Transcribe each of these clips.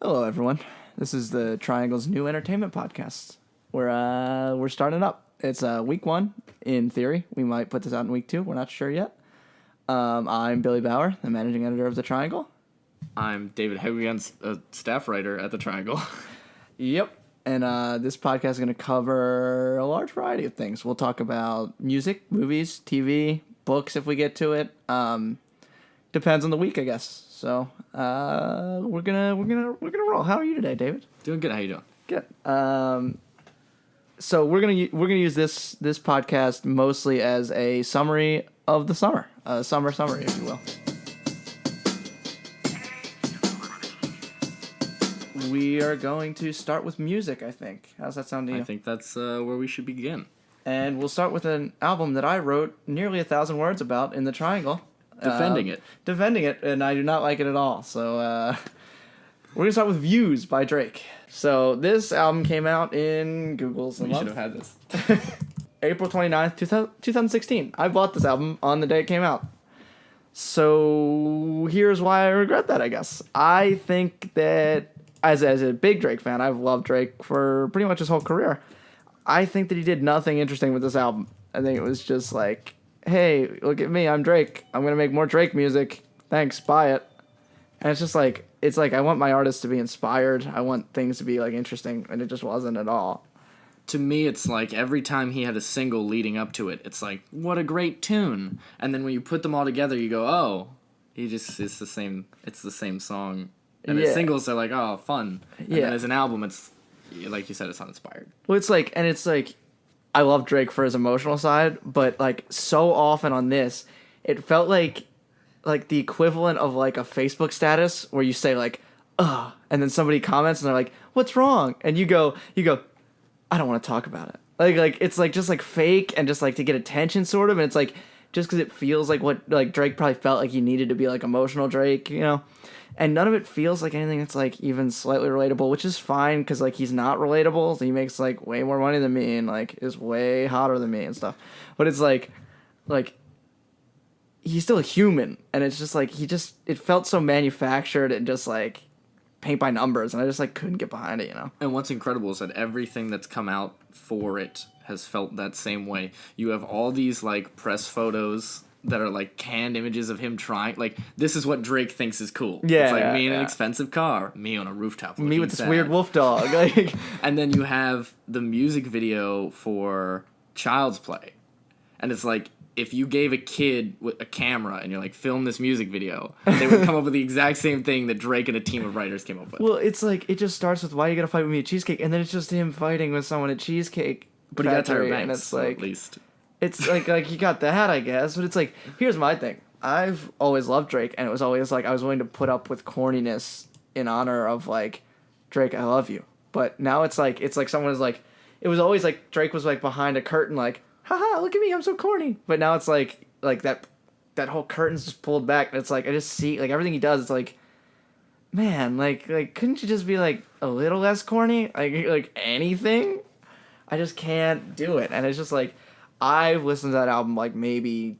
Hello, everyone. This is the Triangle's new entertainment podcast. We're starting up. It's week 1 in theory. We might put this out in week 2. We're not sure yet. I'm Billy Bauer, the managing editor of the Triangle. I'm David Hagelgans, a staff writer at the Triangle. Yep. And this podcast is going to cover a large variety of things. We'll talk about music, movies, TV, books if we get to it. Depends on the week, I guess. So we're gonna roll. How are you today, David? Doing good. How you doing? Good. So we're gonna use this podcast mostly as a summary of the summer, a summer summary, if you will. We are going to start with music, I think. How's that sound to you? I think that's where we should begin. And we'll start with an album that I wrote nearly 1,000 words about in the Triangle. Defending it, and I do not like it at all. So we're gonna start with "Views" by Drake. So this album came out in Google's. We should have had this. April 29th, 2016. I bought this album on the day it came out. So here's why I regret that, I guess. I think that as a big Drake fan, I've loved Drake for pretty much his whole career. I think that he did nothing interesting with this album. I think it was just like, hey, look at me, I'm Drake. I'm going to make more Drake music. Thanks, buy it. And it's just like, I want my artists to be inspired. I want things to be like interesting, and it just wasn't at all. To me, it's like every time he had a single leading up to it, it's like, what a great tune. And then when you put them all together, you go, oh, it's the same song. And Yeah. as singles, they're like, oh, fun. And Yeah. then as an album, it's, like you said, it's uninspired. Well, it's like, I love Drake for his emotional side, but like so often on this, it felt like the equivalent of like a Facebook status where you say like, ugh, and then somebody comments and they're like, what's wrong? And you go, I don't want to talk about it. Like it's like just like fake and just like to get attention sort of. And it's like, just because it feels like what like Drake probably felt like he needed to be like emotional Drake, you know? And none of it feels like anything that's like even slightly relatable, which is fine because like he's not relatable. So he makes like way more money than me and like is way hotter than me and stuff. But it's like he's still a human, and it's just like it felt so manufactured and just like paint by numbers, and I just like couldn't get behind it, you know. And what's incredible is that everything that's come out for it has felt that same way. You have all these like press photos that are like canned images of him trying, like, this is what Drake thinks is cool. Yeah, it's like yeah, me in an yeah. expensive car, me on a rooftop, Me with looking this sad. weird wolf dog, like. And then you have the music video for Child's Play, and it's like, if you gave a kid with a camera and you're like, film this music video, they would come up with the exact same thing that Drake and a team of writers came up with. Well, it's like it just starts with, why you gotta fight with me at Cheesecake, and then it's just him fighting with someone at Cheesecake. But he got Factory, Tyra and Banks, it's like, at least. it's like you got that, I guess. But it's like, here's my thing. I've always loved Drake, and it was always like I was willing to put up with corniness in honor of like, Drake, I love you. But now it's like someone is like, it was always like Drake was like behind a curtain, like, haha, look at me, I'm so corny. But now it's like that whole curtain's just pulled back, and it's like I just see like everything he does. It's like, man, like couldn't you just be like a little less corny, like anything? I just can't do it, and it's just like I've listened to that album like maybe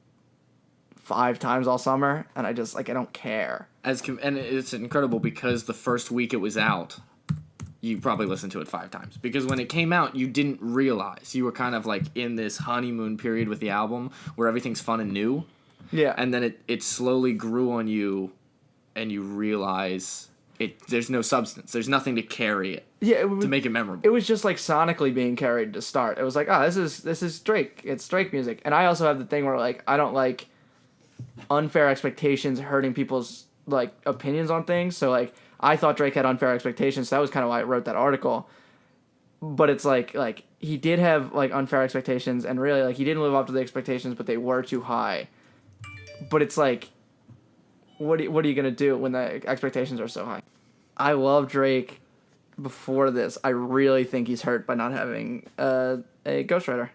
5 times all summer, and I just like I don't care. And it's incredible because the first week it was out, you probably listened to it 5 times. Because when it came out, you didn't realize. You were kind of like in this honeymoon period with the album where everything's fun and new. Yeah. And then it slowly grew on you, and you realize there's no substance. There's nothing to carry it. Yeah, to make it memorable. It was just like sonically being carried to start. It was like, this is Drake. It's Drake music. And I also have the thing where like I don't like unfair expectations hurting people's like opinions on things. So like I thought Drake had unfair expectations. So that was kind of why I wrote that article. But it's like he did have like unfair expectations, and really like he didn't live up to the expectations, but they were too high. But it's like, what are you gonna do when the expectations are so high? I love Drake. Before this, I really think he's hurt by not having a ghostwriter.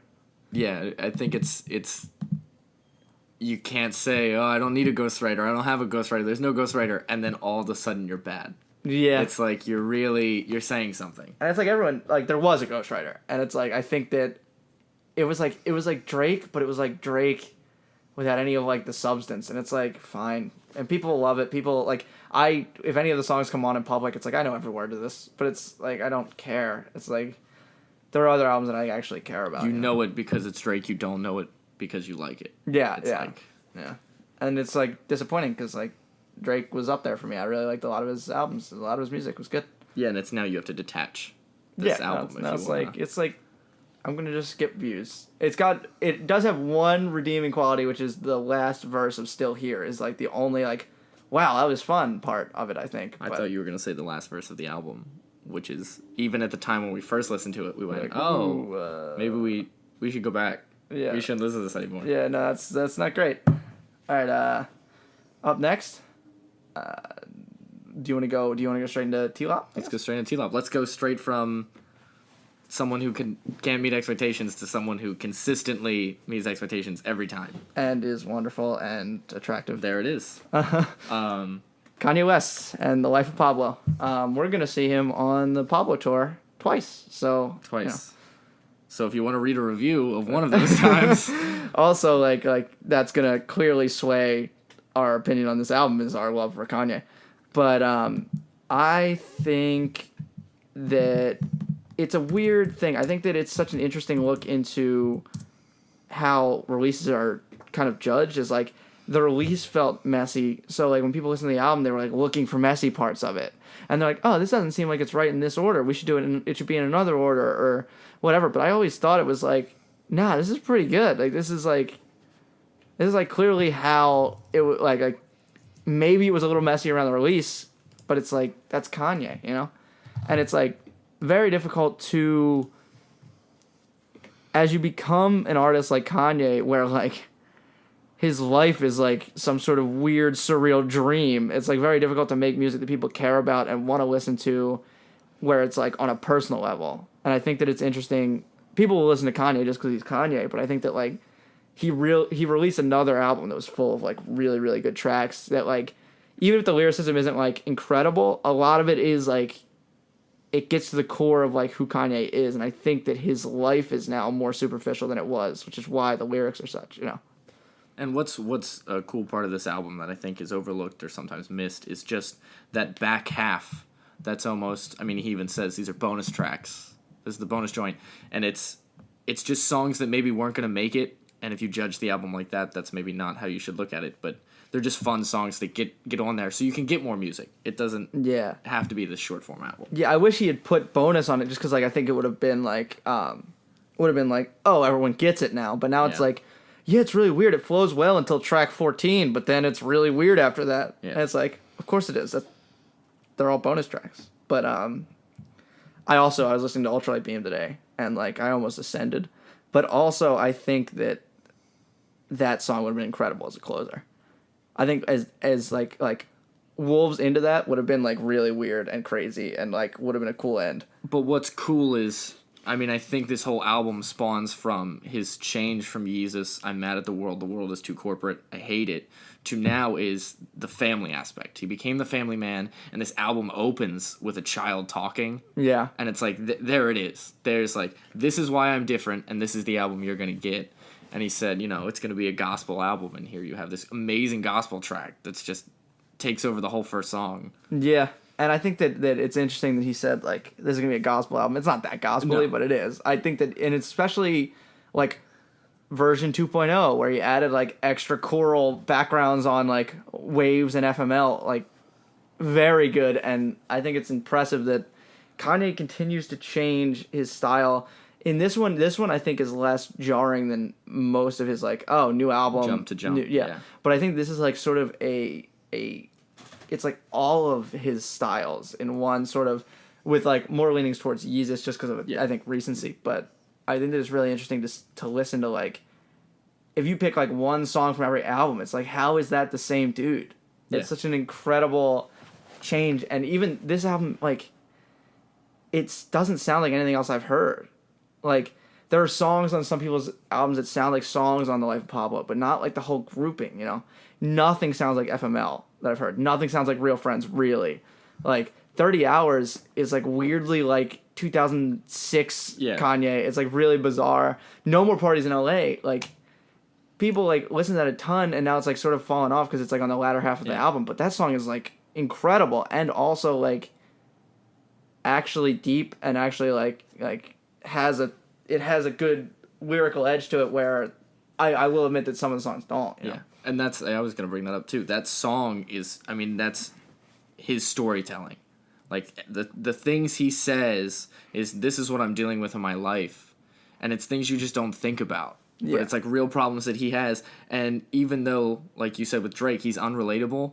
Yeah, I think it's. You can't say, oh, I don't need a ghostwriter. I don't have a ghostwriter. There's no ghostwriter, and then all of a sudden you're bad. Yeah, it's like you're saying something. And it's like everyone, like there was a ghostwriter, and it's like I think that it was like Drake, but it was like Drake without any of like the substance, and it's like fine, and people love it. People like if any of the songs come on in public, it's like I know every word to this, but it's like I don't care. It's like there are other albums that I actually care about. You know it because it's Drake. You don't know it because you like it. Yeah, it's like, yeah, and it's like disappointing because like Drake was up there for me. I really liked a lot of his albums. A lot of his music was good. Yeah, and it's now you have to detach this album. Now it's like I'm gonna just skip views. It does have one redeeming quality, which is the last verse of "Still Here" is like the only like, wow, that was fun part of it. I think. I thought you were gonna say the last verse of the album, which is even at the time when we first listened to it, we went, like, maybe we should go back. Yeah, we shouldn't listen to this anymore. Yeah, no, that's not great. All right, up next. Do you want to go straight into T-Lop? Let's go straight into T-Lop. Let's go straight from someone who can't meet expectations to someone who consistently meets expectations every time. And is wonderful and attractive. There it is. Kanye West and The Life of Pablo. We're going to see him on the Pablo tour twice. So twice. You know. So if you want to read a review of one of those times. Also, like that's going to clearly sway our opinion on this album is our love for Kanye. But I think that it's a weird thing. I think that it's such an interesting look into how releases are kind of judged. Is like the release felt messy. So like when people listen to the album, they were like looking for messy parts of it. And they're like, oh, this doesn't seem like it's right in this order. We should do it. It should be in another order or whatever. But I always thought it was like, nah, this is pretty good. Like this is like clearly how it would like maybe it was a little messy around the release, but it's like that's Kanye, you know, and it's like very difficult to as you become an artist like Kanye, where like his life is like some sort of weird surreal dream. It's like very difficult to make music that people care about and want to listen to, where it's like on a personal level. And I think that it's interesting. People will listen to Kanye just because he's Kanye, but I think that like he released another album that was full of like really, really good tracks that like even if the lyricism isn't like incredible, a lot of it is like it gets to the core of like who Kanye is, and I think that his life is now more superficial than it was, which is why the lyrics are such, you know. And what's a cool part of this album that I think is overlooked or sometimes missed is just that back half that's almost, I mean, he even says these are bonus tracks. This is the bonus joint, and it's just songs that maybe weren't going to make it. And if you judge the album like that, that's maybe not how you should look at it. But they're just fun songs that get on there, so you can get more music. It doesn't have to be this short form album. Yeah, I wish he had put bonus on it, just because like I think it would have been like, oh, everyone gets it now. But now it's like, yeah, it's really weird. It flows well until track 14, but then it's really weird after that. Yeah. And it's like, of course it is. They're all bonus tracks. But I was listening to Ultralight Beam today, and like I almost ascended. But also, I think that song would have been incredible as a closer. I think as like Wolves Into That would have been like really weird and crazy and like would have been a cool end. But what's cool is, I mean, I think this whole album spawns from his change from Yeezus, I'm mad at the world is too corporate, I hate it, to now is the family aspect. He became the family man, and this album opens with a child talking. Yeah. And it's like, there it is. There's like, this is why I'm different, and this is the album you're going to get. And he said, you know, it's going to be a gospel album, and here you have this amazing gospel track that's just takes over the whole first song. Yeah. And I think that it's interesting that he said, like, this is going to be a gospel album. It's not that gospel-y, but it is. I think that, and especially, like, version 2.0, where he added, like, extra choral backgrounds on, like, waves and FML, like, very good. And I think it's impressive that Kanye continues to change his style. In this one I think is less jarring than most of his, like, oh, new album. Jump to jump. Yeah. But I think this is, like, sort of it's like all of his styles in one, sort of, with like more leanings towards Yeezus just because of I think recency. But I think that it's really interesting to listen to, like, if you pick like one song from every album, it's like, how is that the same dude? It's such an incredible change. And even this album, like, it doesn't sound like anything else I've heard. Like, there are songs on some people's albums that sound like songs on The Life of Pablo, but not like the whole grouping, you know? Nothing sounds like FML that I've heard. Nothing sounds like Real Friends, really. Like, 30 Hours is, like, weirdly, like, 2006 Kanye. It's, like, really bizarre. No More Parties in L.A., like, people like listen to that a ton, and now it's like sort of fallen off because it's like on the latter half of the album. But that song is like incredible, and also like actually deep, and actually like has a good lyrical edge to it. Where I will admit that some of the songs don't. You know? And I was gonna bring that up too. That song is, I mean, that's his storytelling. Like the things he says is, this is what I'm dealing with in my life, and it's things you just don't think about. But it's like real problems that he has. And even though, like you said with Drake, he's unrelatable,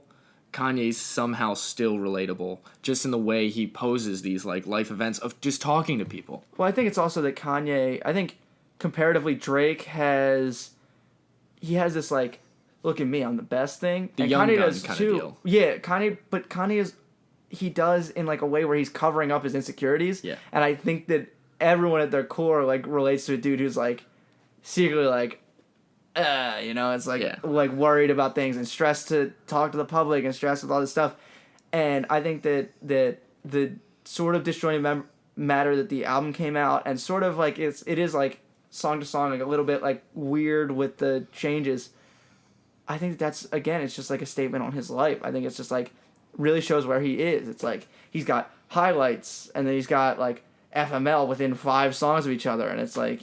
Kanye's somehow still relatable, just in the way he poses these like life events of just talking to people. Well, I think it's also that Kanye, I think comparatively Drake has this like, look at me, I'm the best thing. The and young Kanye gun does kind too. of deal. Yeah, Kanye he does in like a way where he's covering up his insecurities. Yeah. And I think that everyone at their core like relates to a dude who's like secretly like, it's like like worried about things and stressed to talk to the public and stressed with all this stuff. And I think that the sort of disjointed matter that the album came out, and sort of like it is like song to song, like a little bit like weird with the changes. I think that's, again, it's just like a statement on his life. I think it's just like really shows where he is. It's like he's got highlights, and then he's got like FML within 5 songs of each other, and it's like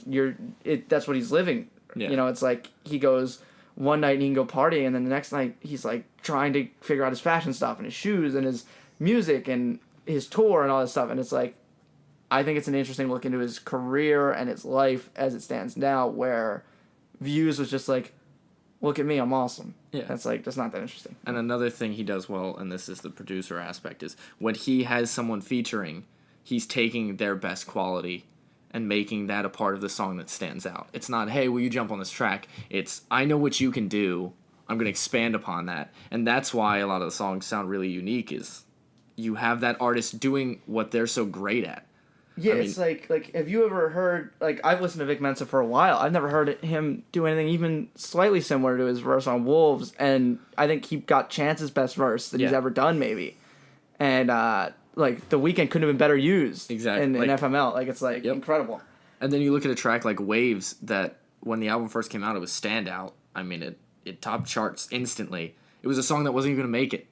that's what he's living. Yeah. It's like he goes one night and he can go partying, and then the next night he's like trying to figure out his fashion stuff and his shoes and his music and his tour and all this stuff. And it's like, I think it's an interesting look into his career and his life as it stands now, where Views was just like, look at me, I'm awesome. Yeah. That's like, that's not that interesting. And another thing he does well, and this is the producer aspect, is when he has someone featuring, he's taking their best quality and making that a part of the song that stands out. It's not, hey, will you jump on this track? It's, I know what you can do, I'm going to expand upon that. And that's why a lot of the songs sound really unique, is you have that artist doing what they're so great at. Yeah, it's like, have you ever heard, like, I've listened to Vic Mensa for a while. I've never heard him do anything even slightly similar to his verse on Wolves, and I think he got Chance's best verse that he's ever done, maybe. And, like, The Weeknd couldn't have been better used in FML. Like, it's, like, incredible. And then you look at a track like Waves that, when the album first came out, it was standout. I mean, it topped charts instantly. It was a song that wasn't even going to make it.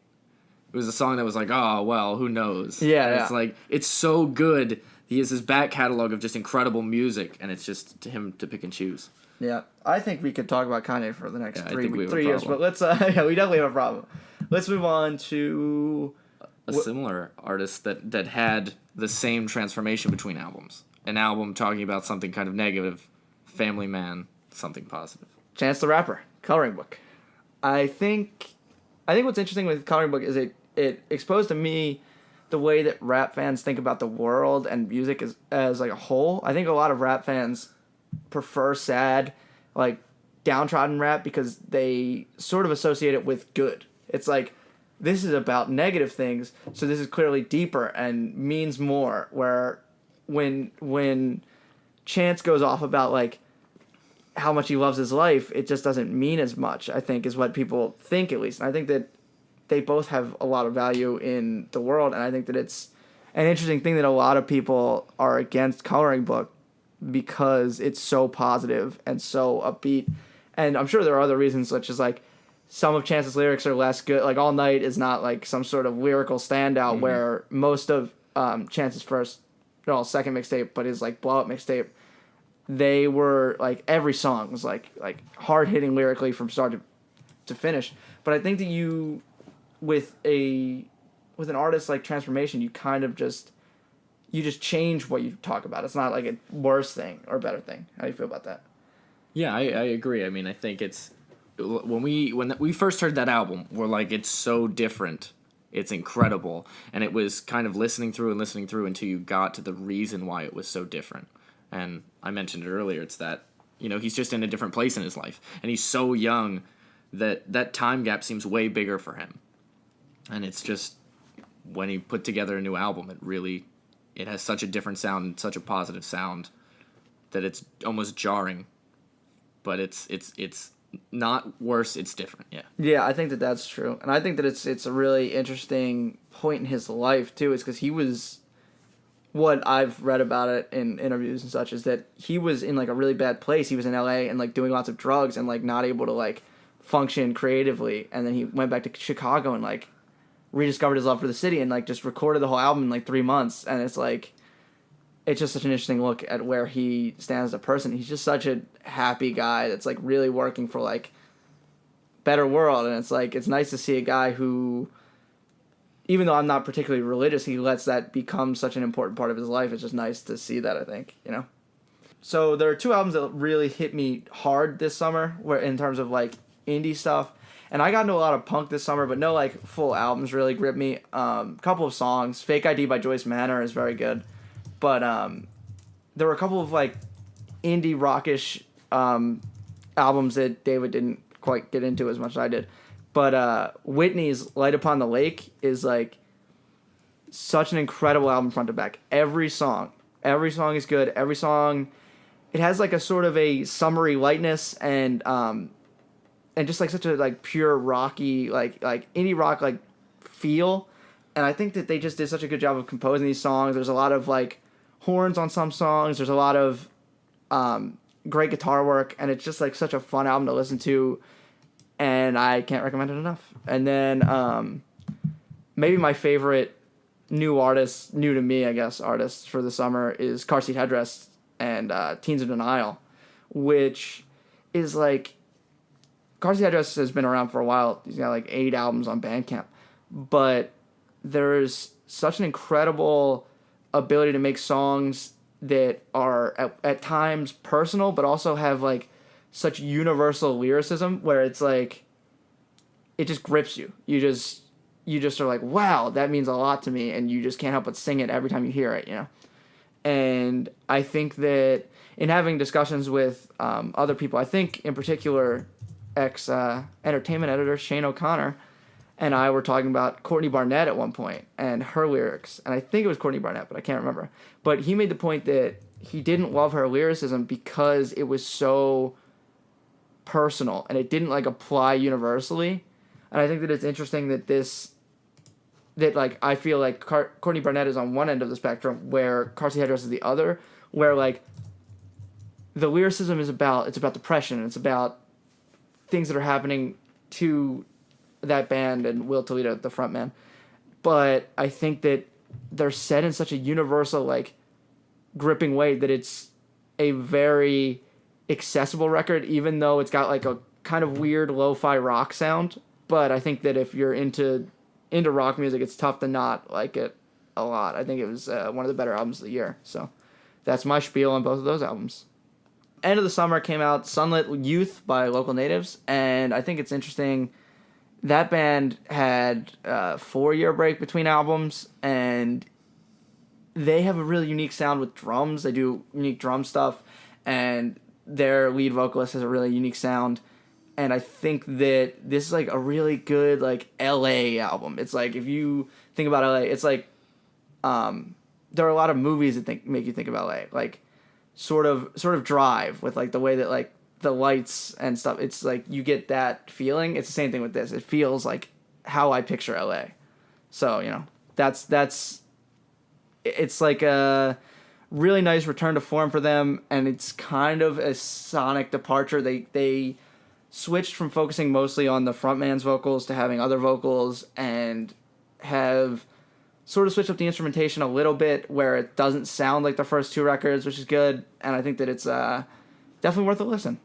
It was a song that was like, oh, well, who knows? Yeah, It's like, it's so good. He has this back catalog of just incredible music, and it's just to him to pick and choose. Yeah, I think we could talk about Kanye for the next 3 3 years, but let's, we definitely have a problem. Let's move on to a similar artist that had the same transformation between albums. An album talking about something kind of negative, Family Man, something positive. Chance the Rapper, Coloring Book. I think what's interesting with Coloring Book is it exposed to me the way that rap fans think about the world and music as like a whole. I think a lot of rap fans prefer sad, like downtrodden rap because they sort of associate it with good. It's like, this is about negative things, so this is clearly deeper and means more. Where when Chance goes off about like how much he loves his life, it just doesn't mean as much, I think, is what people think, at least. And I think that they both have a lot of value in the world, and I think that it's an interesting thing that a lot of people are against Coloring Book because it's so positive and so upbeat. And I'm sure there are other reasons, such as like some of Chance's lyrics are less good. Like All Night is not like some sort of lyrical standout, where most of Chance's second mixtape, but his like blow up mixtape, they were like, every song was like hard hitting lyrically from start to finish. But I think that with an artist like Transformation, you kind of just change what you talk about. It's not like a worse thing or a better thing. How do you feel about that? Yeah, I agree. I mean, I think it's when we first heard that album, we're like, it's so different, it's incredible, and it was kind of listening through until you got to the reason why it was so different. And I mentioned it earlier. It's that he's just in a different place in his life, and he's so young that time gap seems way bigger for him. And it's just, when he put together a new album, it has such a different sound and such a positive sound that it's almost jarring. But it's not worse, it's different, yeah. Yeah, I think that that's true. And I think that it's a really interesting point in his life, too, is because he was what I've read about it in interviews and such is that he was in like a really bad place. He was in LA and like doing lots of drugs and like not able to like function creatively. And then he went back to Chicago and like rediscovered his love for the city and like just recorded the whole album in like 3 months. And it's like, it's just such an interesting look at where he stands as a person. He's just such a happy guy that's like really working for like better world. And it's like, it's nice to see a guy who, even though I'm not particularly religious, he lets that become such an important part of his life. It's just nice to see that, I think, you know? So there are 2 albums that really hit me hard this summer, where in terms of like indie stuff. And I got into a lot of punk this summer, but no like full albums really gripped me. Couple of songs. Fake ID by Joyce Manor is very good. But there were a couple of like indie rockish albums that David didn't quite get into as much as I did. But Whitney's Light Upon the Lake is like such an incredible album front to back. Every song is good. Every song, it has like a sort of a summery lightness and just like such a like pure rocky like indie rock like feel. And I think that they just did such a good job of composing these songs. There's a lot of like horns on some songs. There's a lot of great guitar work, and it's just like such a fun album to listen to. And I can't recommend it enough. And then maybe my favorite new to me, I guess, artist for the summer is Car Seat Headrest and Teens of Denial, which is like, Car Seat Headrest has been around for a while. He's got like 8 albums on Bandcamp. But there's such an incredible ability to make songs that are at times personal, but also have like such universal lyricism where it's like it just grips you. You just are like, wow, that means a lot to me, and you just can't help but sing it every time you hear it, you know. And I think that in having discussions with other people, I think in particular ex entertainment editor Shane O'Connor and I were talking about Courtney Barnett at one point and her lyrics, and I think it was Courtney Barnett, but I can't remember. But he made the point that he didn't love her lyricism because it was so personal and it didn't like apply universally. And I think that it's interesting that like I feel like Courtney Barnett is on one end of the spectrum where Car Seat Headrest is the other, where like the lyricism is about depression and it's about things that are happening to that band and Will Toledo, the frontman. But I think that they're said in such a universal like gripping way that it's a very accessible record, even though it's got like a kind of weird lo-fi rock sound. But I think that if you're into rock music, it's tough to not like it a lot. I think it was one of the better albums of the year. So that's my spiel on both of those albums. End of the summer came out Sunlit Youth by Local Natives, and I think it's interesting. That band had a 4-year break between albums, and they have a really unique sound with drums. They do unique drum stuff, and their lead vocalist has a really unique sound. And I think that this is like a really good like LA album. It's like if you think about LA, it's like there are a lot of movies that make you think of LA, like sort of Drive, with like the way that like the lights and stuff. It's like you get that feeling. It's the same thing with this. It feels like how I picture LA. So, you know, that's it's like a really nice return to form for them, and it's kind of a sonic departure. They switched from focusing mostly on the frontman's vocals to having other vocals, and have sort of switched up the instrumentation a little bit where it doesn't sound like the first 2 records, which is good. And I think that it's definitely worth a listen.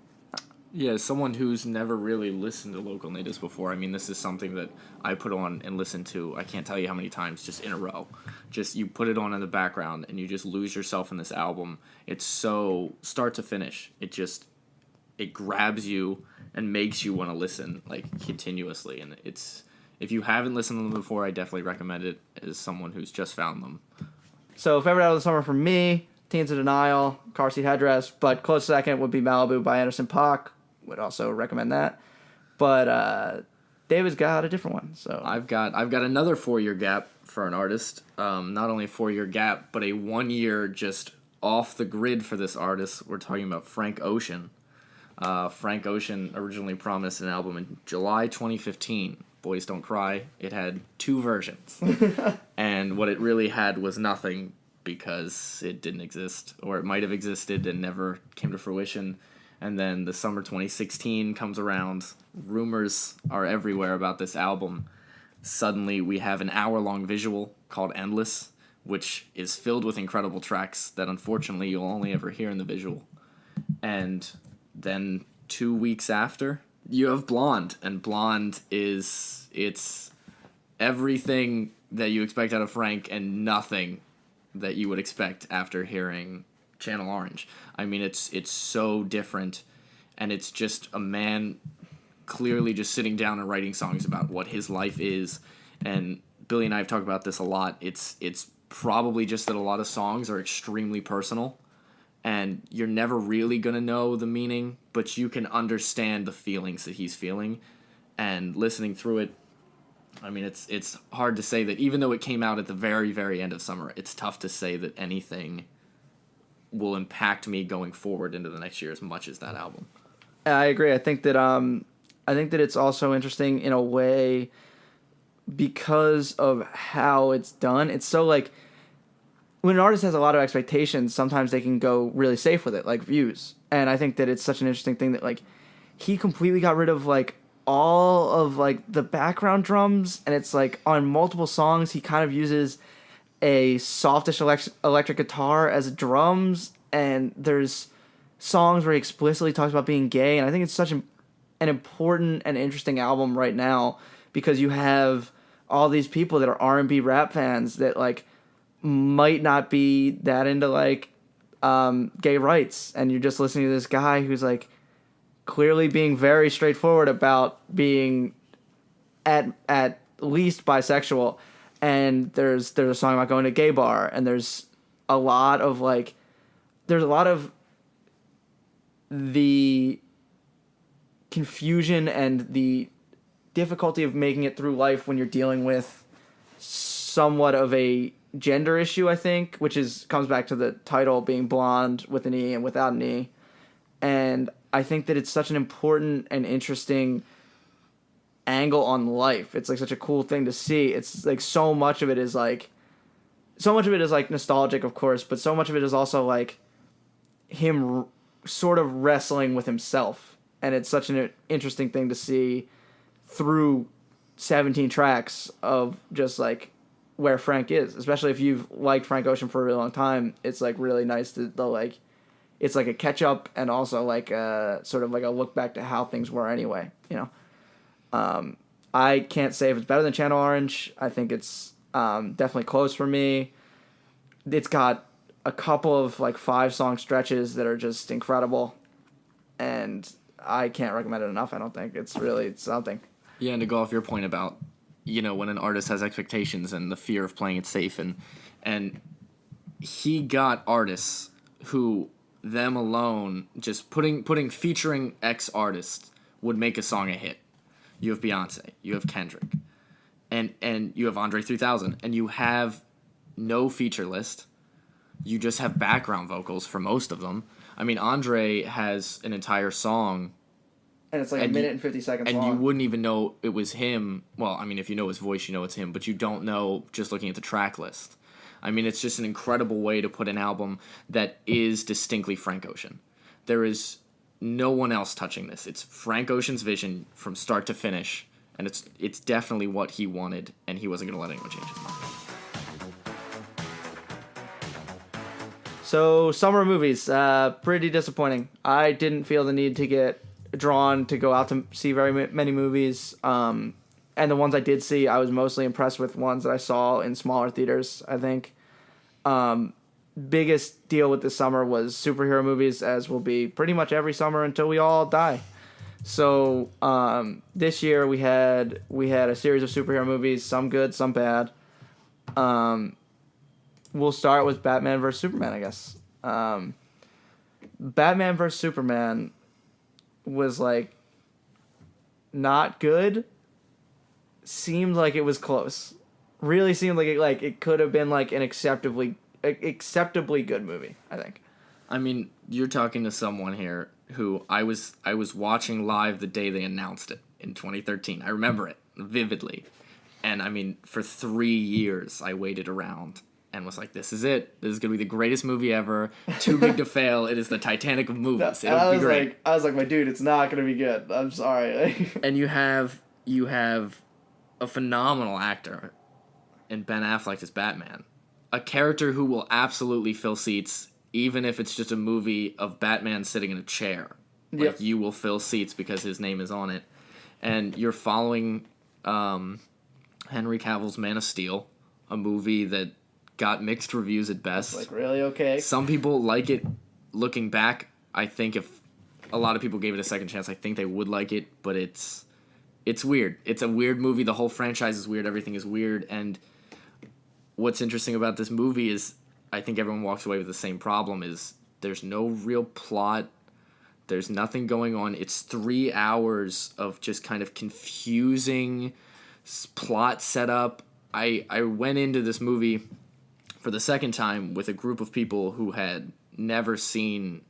Yeah, as someone who's never really listened to Local Natives before, I mean, this is something that I put on and listen to, I can't tell you how many times, just in a row. Just, you put it on in the background, and you just lose yourself in this album. It's so, start to finish, it grabs you and makes you want to listen, like, continuously. And it's, if you haven't listened to them before, I definitely recommend it as someone who's just found them. So, favorite album of the summer for me, Teens of Denial, Car Seat Headrest, but close second would be Malibu by Anderson .Paak. Would also recommend that. But David's got a different one. So I've got another 4-year gap for an artist. Not only a 4-year gap, but a 1 year just off the grid for this artist. We're talking about Frank Ocean. Frank Ocean originally promised an album in July 2015. Boys Don't Cry. It had 2 versions. And what it really had was nothing. because it didn't exist, or it might have existed and never came to fruition. And then the summer 2016 comes around. Rumors are everywhere about this album. Suddenly, we have an hour-long visual called Endless, which is filled with incredible tracks that unfortunately you'll only ever hear in the visual. And then 2 weeks after, you have Blonde, and Blonde it's everything that you expect out of Frank and nothing that you would expect after hearing Channel Orange. I mean, it's so different, and it's just a man clearly just sitting down and writing songs about what his life is. And Billy and I have talked about this a lot. It's probably just that a lot of songs are extremely personal, and you're never really going to know the meaning, but you can understand the feelings that he's feeling. And listening through it, I mean, it's hard to say that even though it came out at the very, very end of summer, it's tough to say that anything will impact me going forward into the next year as much as that album. I agree. I think that it's also interesting in a way because of how it's done. It's so like when an artist has a lot of expectations, sometimes they can go really safe with it, like views. And I think that it's such an interesting thing that like he completely got rid of like all of like the background drums, and it's like on multiple songs he kind of uses a softish electric guitar as drums, and there's songs where he explicitly talks about being gay, and I think it's such an important and interesting album right now because you have all these people that are R&B rap fans that like might not be that into like gay rights, and you're just listening to this guy who's like clearly being very straightforward about being at least bisexual. And there's a song about going to a gay bar, and there's a lot of the confusion and the difficulty of making it through life when you're dealing with somewhat of a gender issue, I think, which comes back to the title being blonde with an E and without an E. And I think that it's such an important and interesting angle on life. It's like such a cool thing to see. It's like so much of it is like nostalgic, of course, but so much of it is also like him sort of wrestling with himself. And it's such an interesting thing to see through 17 tracks of just like where Frank is, especially if you've liked Frank Ocean for a really long time. It's like really nice to like, it's like a catch up and also like a sort of like a look back to how things were anyway, you know? I can't say if it's better than Channel Orange. I think it's definitely close for me. It's got a couple of like 5-song stretches that are just incredible, and I can't recommend it enough. I don't think it's really something. Yeah, and to go off your point about, you know, when an artist has expectations and the fear of playing it safe, and he got artists who them alone just featuring X artists would make a song a hit. You have Beyonce, you have Kendrick, and you have Andre 3000, and you have no feature list. You just have background vocals for most of them. I mean, Andre has an entire song. And it's like a minute and 50 seconds long. And you wouldn't even know it was him. Well, I mean, if you know his voice, you know it's him, but you don't know just looking at the track list. I mean, it's just an incredible way to put an album that is distinctly Frank Ocean. There is no one else touching this. It's Frank Ocean's vision from start to finish, and it's definitely what he wanted, and he wasn't going to let anyone change his mind. So, summer movies, pretty disappointing. I didn't feel the need to get drawn to go out to see very many movies, and the ones I did see, I was mostly impressed with ones that I saw in smaller theaters, I think. Biggest deal with this summer was superhero movies, as will be pretty much every summer until we all die. So this year we had a series of superhero movies, some good, some bad. We'll start with Batman vs. Superman, I guess. Batman vs. Superman was like not good. Seemed like it was close. Really seemed like it could have been like an acceptably good movie, I think. I mean, you're talking to someone here who I was watching live the day they announced it in 2013. I remember it vividly. And I mean, for 3 years I waited around and was like, "This is it. This is gonna be the greatest movie ever. Too big to fail. It is the Titanic of movies. It'll be great." I was like, my dude, it's not gonna be good. I'm sorry. And you have a phenomenal actor in Ben Affleck as Batman, a character who will absolutely fill seats, even if it's just a movie of Batman sitting in a chair. Like, you will fill seats because his name is on it, and you're following Henry Cavill's Man of Steel, a movie that got mixed reviews at best. Like, really? Okay. Some people like it. Looking back, I think if a lot of people gave it a second chance, I think they would like it, but it's weird. It's a weird movie. The whole franchise is weird. Everything is weird. And what's interesting about this movie is I think everyone walks away with the same problem, is there's no real plot. There's nothing going on. It's 3 hours of just kind of confusing plot setup. I went into this movie for the second time with a group of people who had never seen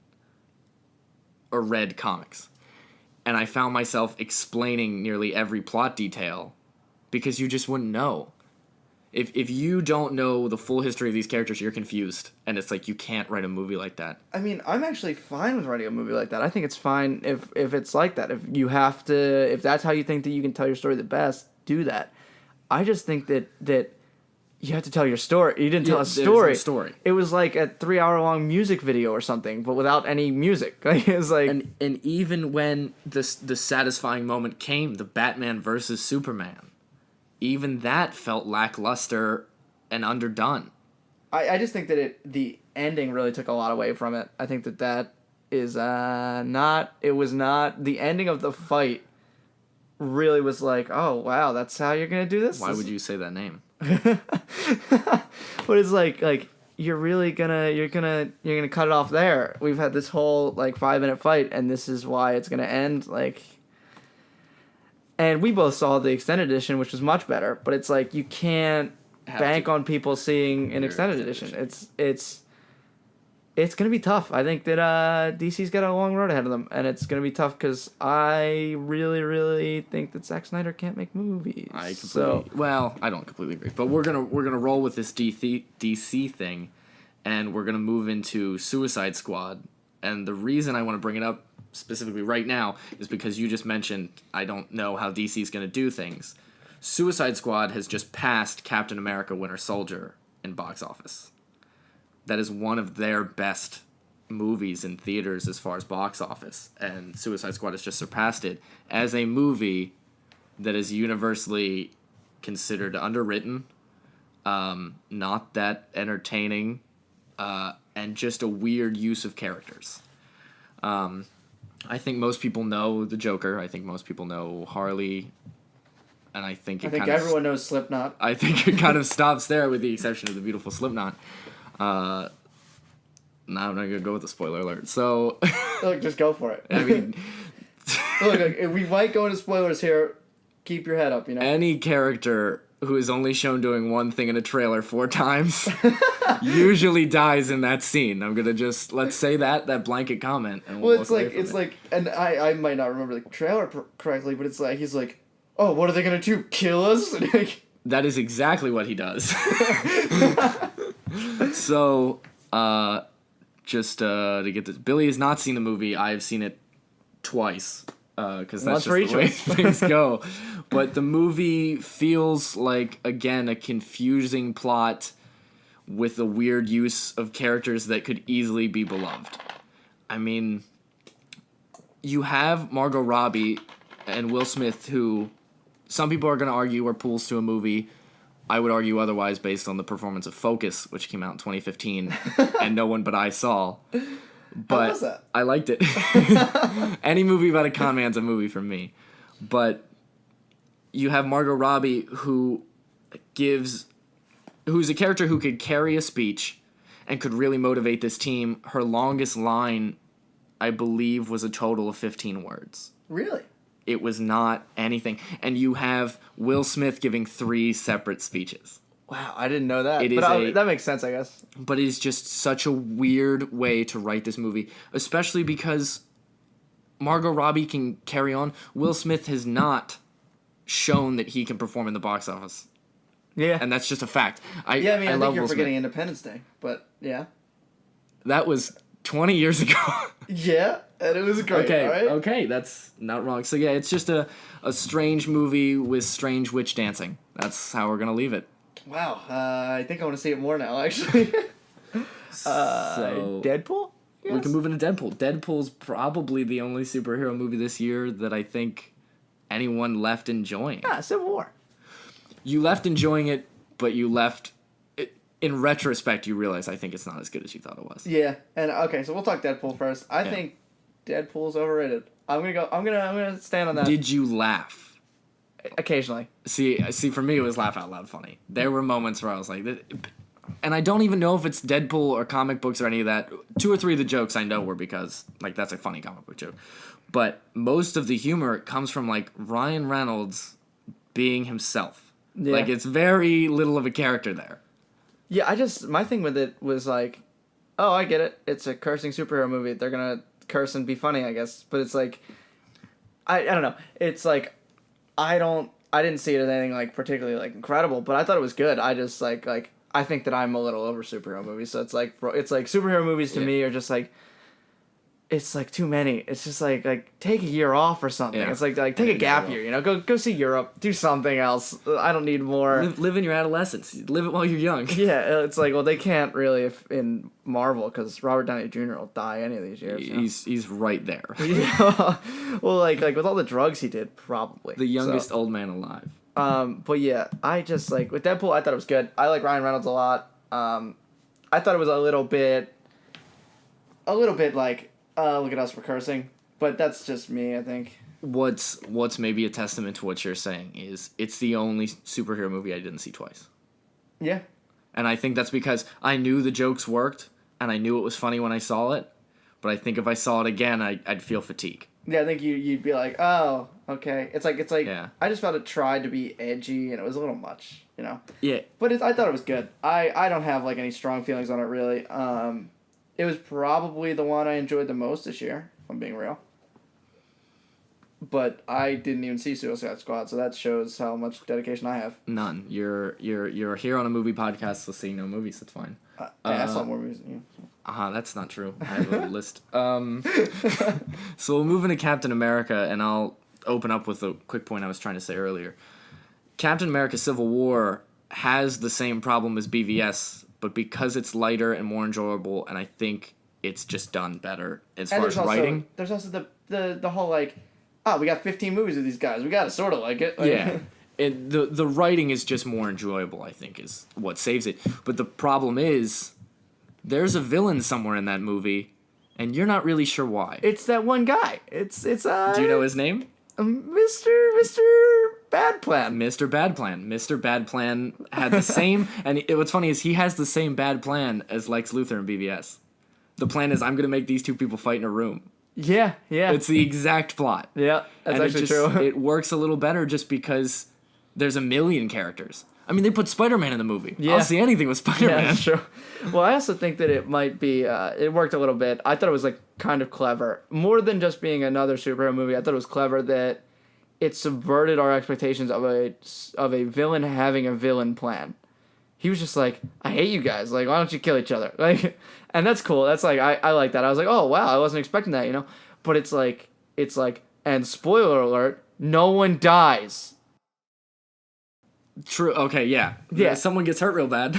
or read comics. And I found myself explaining nearly every plot detail because you just wouldn't know. If you don't know the full history of these characters, you're confused. And it's like, you can't write a movie like that. I mean, I'm actually fine with writing a movie like that. I think it's fine if it's like that. If that's how you think that you can tell your story the best, do that. I just think that you have to tell your story. You didn't tell a story. There's no story. It was like a 3-hour-long music video or something, but without any music. It's like, and even when the satisfying moment came, the Batman versus Superman, even that felt lackluster and underdone. I just think that the ending really took a lot away from it. I think that is not. It was not the ending of the fight. Really was like, oh wow, that's how you're gonna do this. Why would you say that name? But it's like you're gonna cut it off there. We've had this whole like 5-minute fight, and this is why it's gonna end. Like, and we both saw the extended edition, which was much better. But it's like you can't bank on people seeing an extended edition. It's going to be tough. I think that DC's got a long road ahead of them, and it's going to be tough because I really, really think that Zack Snyder can't make movies. Well, I don't completely agree, but we're gonna roll with this DC thing, and we're gonna move into Suicide Squad. And the reason I want to bring it up specifically right now is because you just mentioned I don't know how DC's going to do things. Suicide Squad has just passed Captain America: Winter Soldier in box office. That is one of their best movies in theaters as far as box office, and Suicide Squad has just surpassed it as a movie that is universally considered underwritten, not that entertaining, and just a weird use of characters. I think most people know the Joker. I think most people know Harley. And I think everyone knows Slipknot. I think it kind of stops there with the exception of the beautiful Slipknot. Now I'm not going to go with the spoiler alert. So Look, just go for it. I mean, look, we might go into spoilers here. Keep your head up, you know. Any character who is only shown doing one thing in a trailer 4 times usually dies in that scene. I'm gonna just let's say that blanket comment. And well, it's like, and I might not remember the trailer correctly, but it's like he's like, oh, what are they gonna do? Kill us? That is exactly what he does. So, just to get this, Billy has not seen the movie. I have seen it twice. Because that's just the way things go. But the movie feels like, again, a confusing plot with a weird use of characters that could easily be beloved. I mean, you have Margot Robbie and Will Smith, who some people are going to argue are pools to a movie. I would argue otherwise based on the performance of Focus, which came out in 2015, and no one but I saw. But how was that? I liked it. Any movie about a con man's a movie for me. But you have Margot Robbie who's a character who could carry a speech and could really motivate this team. Her longest line, I believe, was a total of 15 words. Really? It was not anything. And you have Will Smith giving 3 separate speeches. Wow, I didn't know that. That makes sense, I guess. But it is just such a weird way to write this movie, especially because Margot Robbie can carry on. Will Smith has not shown that he can perform in the box office. Yeah. And that's just a fact. I Yeah, I mean, I love think you're Will Smith. forgetting Independence Day, but yeah. That was 20 years ago. Yeah, and it was great, Okay, all right? okay, that's not wrong. So yeah, it's just a strange movie with strange witch dancing. That's how we're gonna leave it. Wow, I think I want to see it more now, actually. So Deadpool? we can move into Deadpool. Deadpool's probably the only superhero movie this year that I think anyone left enjoying. Ah, Civil War. You left enjoying it, but you left it, in retrospect, you realize I think it's not as good as you thought it was. Yeah, and okay, so we'll talk Deadpool first. I think Deadpool's overrated. I'm gonna stand on that. Did you laugh? Occasionally. See, for me, it was laugh out loud funny. There were moments where I was like, and I don't even know if it's Deadpool or comic books or any of that. 2 or 3 of the jokes I know were because, like, that's a funny comic book joke. But most of the humor comes from, like, Ryan Reynolds being himself. Yeah. Like, it's very little of a character there. Yeah, my thing with it was like, oh, I get it. It's a cursing superhero movie. They're gonna curse and be funny, I guess. But it's like, I don't know. It's like, I didn't see it as anything like particularly like incredible, but I thought it was good. I just like I think that I'm a little over superhero movies, so it's like superhero movies to me are just like, it's like too many. It's just like take a year off or something. Yeah. It's like take a gap year, you know, go see Europe, do something else. I don't need more. Live in your adolescence. Live it while you're young. Yeah, it's like, well, they can't really if in Marvel because Robert Downey Jr. will die any of these years. You know? He's right there. Yeah. Well, like with all the drugs he did, probably The youngest old man alive. But yeah, I just like with Deadpool, I thought it was good. I like Ryan Reynolds a lot. I thought it was a little bit like, look at us for cursing, but that's just me, I think. What's maybe a testament to what you're saying is it's the only superhero movie I didn't see twice. Yeah. And I think that's because I knew the jokes worked and I knew it was funny when I saw it, but I think if I saw it again, I'd feel fatigue. Yeah, I think you'd be like, oh, okay. It's like Yeah. I just felt it tried to be edgy and it was a little much, you know. Yeah. But I thought it was good. I don't have like any strong feelings on it really. It was probably the one I enjoyed the most this year, if I'm being real. But I didn't even see Suicide Squad, so that shows how much dedication I have. None. You're here on a movie podcast, so seeing no movies. That's fine. I saw more movies than you. That's not true. I have a list. So we'll move into Captain America, and I'll open up with a quick point I was trying to say earlier. Captain America Civil War has the same problem as BVS, but because it's lighter and more enjoyable, and I think it's just done better as far as writing. There's also the whole like, we got 15 movies with these guys. We gotta sort of like it. Like, Yeah. And the writing is just more enjoyable, I think, is what saves it. But the problem is, there's a villain somewhere in that movie, and you're not really sure why. It's that one guy. It's Do you know his name? Mr. Bad Plan. Mr. Bad Plan. Mr. Bad Plan had the same, and what's funny is he has the same bad plan as Lex Luthor in BVS. The plan is, I'm going to make these two people fight in a room. Yeah. It's the exact plot. Yeah, that's actually true. It works a little better just because there's a million characters. I mean, they put Spider-Man in the movie. Yeah. I'll see anything with Spider-Man. Yeah, that's true. Well, I also think that it might be, it worked a little bit. I thought it was, like, kind of clever. More than just being another superhero movie, I thought it was clever that it subverted our expectations of a villain having a villain plan. He was just like, I hate you guys. Like, why don't you kill each other? Like, and that's cool. That's like, I like that. I was like, oh, wow, I wasn't expecting that, you know? But it's like, and spoiler alert, no one dies. True. Okay, yeah. Yeah. Someone gets hurt real bad.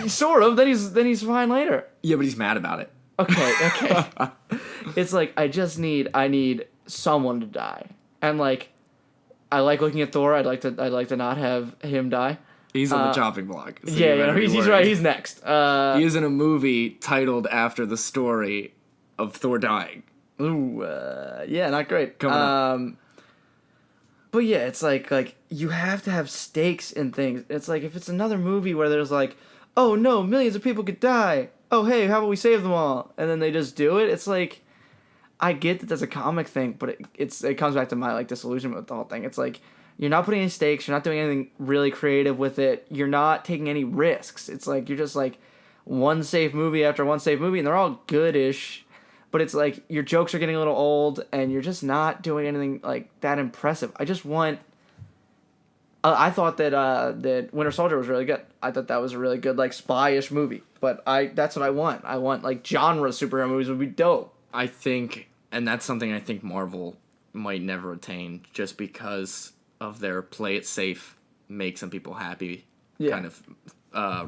Sort of. Then he's fine later. Yeah, but he's mad about it. Okay. It's like I need someone to die. And like I like looking at Thor. I'd like to not have him die. He's on the chopping block. So he's right. He's next. He is in a movie titled after the story of Thor dying. Ooh, yeah, not great. Coming up. But yeah, it's like you have to have stakes in things. It's like if it's another movie where there's like, oh no, millions of people could die. Oh hey, how about we save them all? And then they just do it. It's like, I get that that's a comic thing, but it comes back to my like disillusionment with the whole thing. It's like you're not putting any stakes. You're not doing anything really creative with it. You're not taking any risks. It's like you're just like one safe movie after one safe movie, and they're all goodish. But it's like your jokes are getting a little old, and you're just not doing anything like that impressive. I I thought that Winter Soldier was really good. I thought that was a really good like spy-ish movie. But that's what I want. I want like genre superhero movies would be dope. I think, and that's something I think Marvel might never attain, just because of their play it safe, make some people happy kind of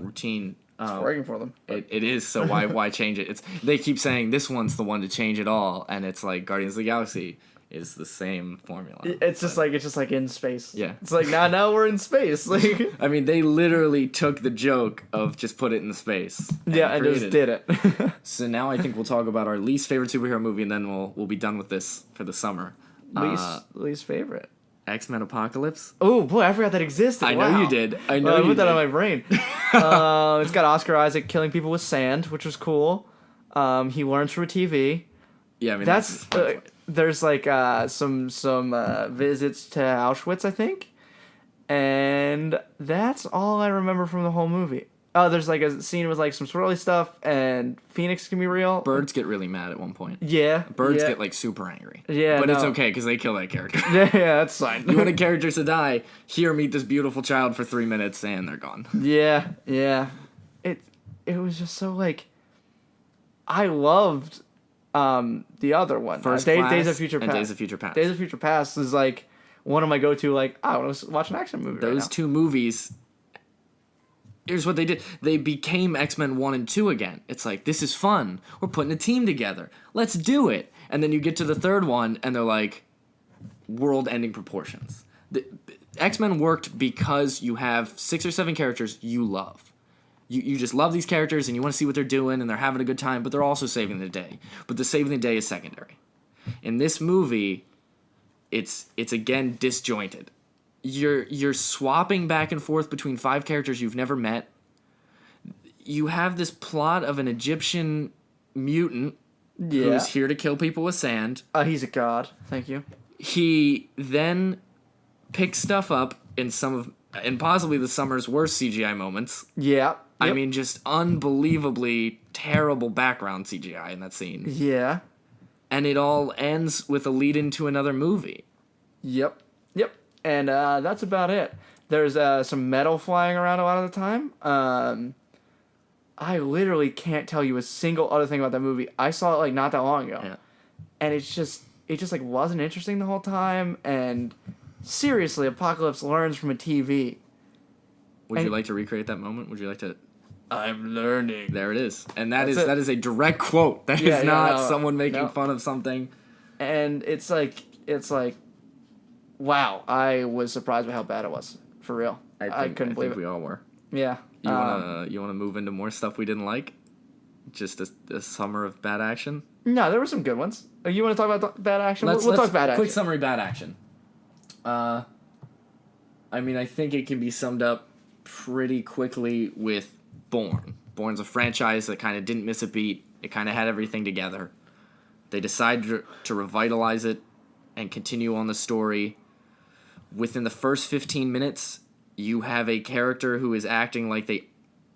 routine. It's working for them. It is, so why change it? They keep saying this one's the one to change it all, and it's like Guardians of the Galaxy is the same formula. It's just like in space. Yeah. It's like now we're in space. Like I mean, they literally took the joke of just put it in space. and just did it. So now I think we'll talk about our least favorite superhero movie, and then we'll be done with this for the summer. Least favorite. X-Men Apocalypse. Oh boy, I forgot that existed. I know you did. I know I you put that did. on my brain. It's got Oscar Isaac killing people with sand, which was cool. He learns from a TV. Yeah, I mean That's there's like some visits to Auschwitz, I think, and that's all I remember from the whole movie. Oh, there's like a scene with like some swirly stuff, and Phoenix can be real. Birds get really mad at one point. Yeah, Birds get like super angry. Yeah, but it's okay because they kill that character. Yeah, that's fine. You want a character to die? Here, meet this beautiful child for 3 minutes, and they're gone. Yeah. It was just so like, I loved the other one. Days of Future Past. Days of Future Past. Days of Future Past is like one of my go-to, like, I want to watch an action movie right now. Those two movies, here's what they did. They became X-Men 1 and 2 again. It's like, this is fun. We're putting a team together. Let's do it. And then you get to the third one, and they're like, world-ending proportions. The X-Men worked because you have 6 or 7 characters you love. You just love these characters, and you want to see what they're doing, and they're having a good time, but they're also saving the day. But the saving the day is secondary. In this movie, it's again disjointed. You're swapping back and forth between 5 characters you've never met. You have this plot of an Egyptian mutant who's here to kill people with sand. He's a god. Thank you. He then picks stuff up in possibly the summer's worst CGI moments. Yeah. I mean, just unbelievably terrible background CGI in that scene. Yeah. And it all ends with a lead into another movie. Yep. And that's about it. There's some metal flying around a lot of the time. I literally can't tell you a single other thing about that movie. I saw it like not that long ago. Yeah. And it just like wasn't interesting the whole time. And seriously, Apocalypse learns from a TV. Would you like to recreate that moment? Would you like to... I'm learning. There it is. And that is a direct quote. That is not someone making fun of something. And it's like, wow, I was surprised by how bad it was. For real. I couldn't believe it. We all were. Yeah. You wanna move into more stuff we didn't like? Just a summer of bad action? No, there were some good ones. You want to talk about bad action? We'll talk bad action. Quick summary bad action. I mean, I think it can be summed up pretty quickly with Bourne. Bourne's a franchise that kind of didn't miss a beat. It kind of had everything together. They decided to revitalize it and continue on the story. Within the first 15 minutes, you have a character who is acting like they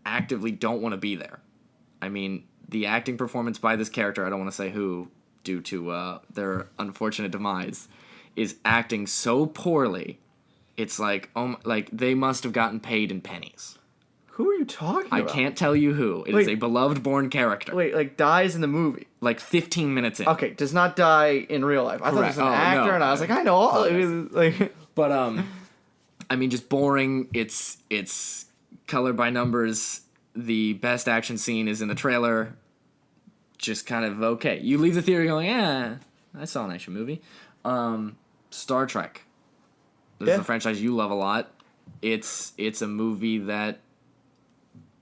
actively don't want to be there. I mean, the acting performance by this character, I don't want to say who, due to their unfortunate demise, is acting so poorly. It's like, they must have gotten paid in pennies. Who are you talking about? I can't tell you who. It is a beloved Bourne character. Wait, like dies in the movie? Like 15 minutes in. Okay, does not die in real life. I thought it was an actor, no. And I was like, I know all. It was like, but I mean, just boring. It's color by numbers. The best action scene is in the trailer. Just kind of okay. You leave the theater going, I saw an action movie. Star Trek. This is a franchise you love a lot. It's a movie that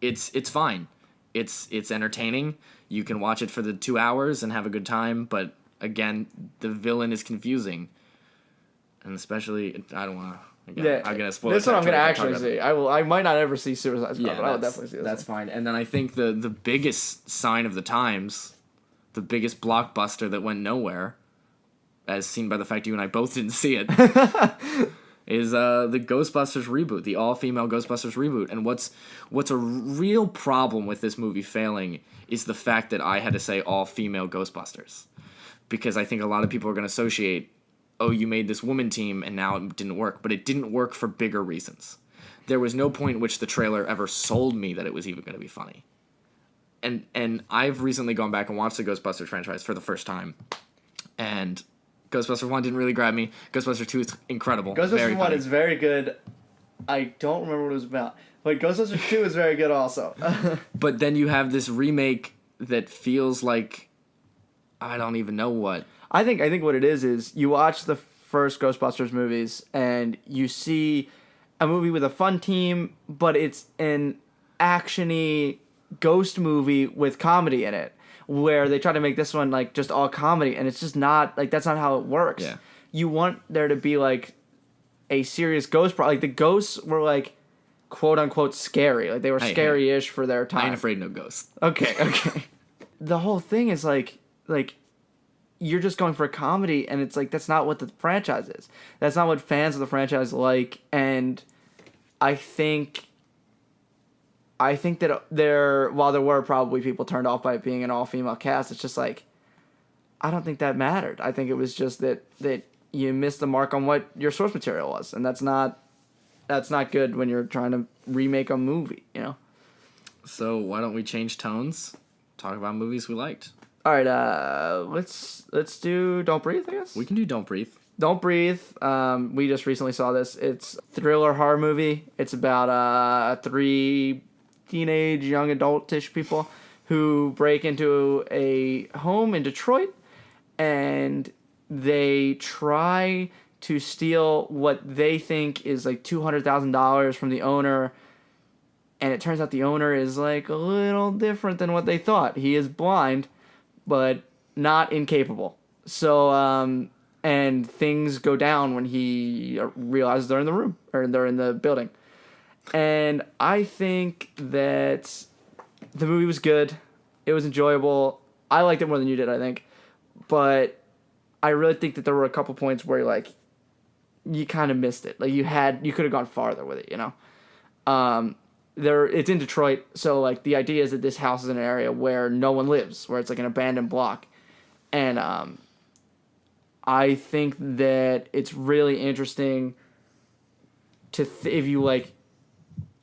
it's fine. It's entertaining. You can watch it for the 2 hours and have a good time, but again, the villain is confusing. And especially, I don't want to... I'm gonna spoil. This one I'm gonna actually see. I might not ever see Suicide Squad, but I will definitely see this. That's fine. And then I think the biggest sign of the times, the biggest blockbuster that went nowhere, as seen by the fact you and I both didn't see it, is the Ghostbusters reboot, the all-female Ghostbusters reboot. And what's a real problem with this movie failing is the fact that I had to say all-female Ghostbusters, because I think a lot of people are going to associate oh, you made this woman team and now it didn't work. But it didn't work for bigger reasons. There was no point in which the trailer ever sold me that it was even going to be funny. And I've recently gone back and watched the Ghostbusters franchise for the first time. And Ghostbusters 1 didn't really grab me. Ghostbusters 2 is incredible. Ghostbusters 1 is very good. I don't remember what it was about. But Ghostbusters 2 is very good also. But then you have this remake that feels like I don't even know what. I think what it is you watch the first Ghostbusters movies and you see a movie with a fun team, but it's an action-y ghost movie with comedy in it, where they try to make this one like just all comedy, and it's just not like that's not how it works. Yeah. You want there to be like a serious ghost like the ghosts were like quote unquote scary, like they were scary-ish for their time. I ain't afraid of no ghosts. Okay. The whole thing is like you're just going for a comedy, and it's like that's not what the franchise is. That's not what fans of the franchise like, and I think that while there were probably people turned off by it being an all-female cast, it's just like, I don't think that mattered. I think it was just that you missed the mark on what your source material was, and that's not good when you're trying to remake a movie, you know? So why don't we change tones? Talk about movies we liked. All right, let's do Don't Breathe, I guess? We can do Don't Breathe. Don't Breathe. We just recently saw this. It's a thriller horror movie. It's about 3 teenage young adultish people who break into a home in Detroit, and they try to steal what they think is like $200,000 from the owner, and it turns out the owner is like a little different than what they thought. He is blind, but not incapable. So and things go down when he realizes they're in the room, or they're in the building. And I think that the movie was good. It was enjoyable. I liked it more than you did, I think. But I really think that there were a couple points where, like, you kind of missed it. Like, you could have gone farther with it, you know? It's in Detroit, so, like, the idea is that this house is in an area where no one lives, where it's, like, an abandoned block. And I think that it's really interesting to if you, like...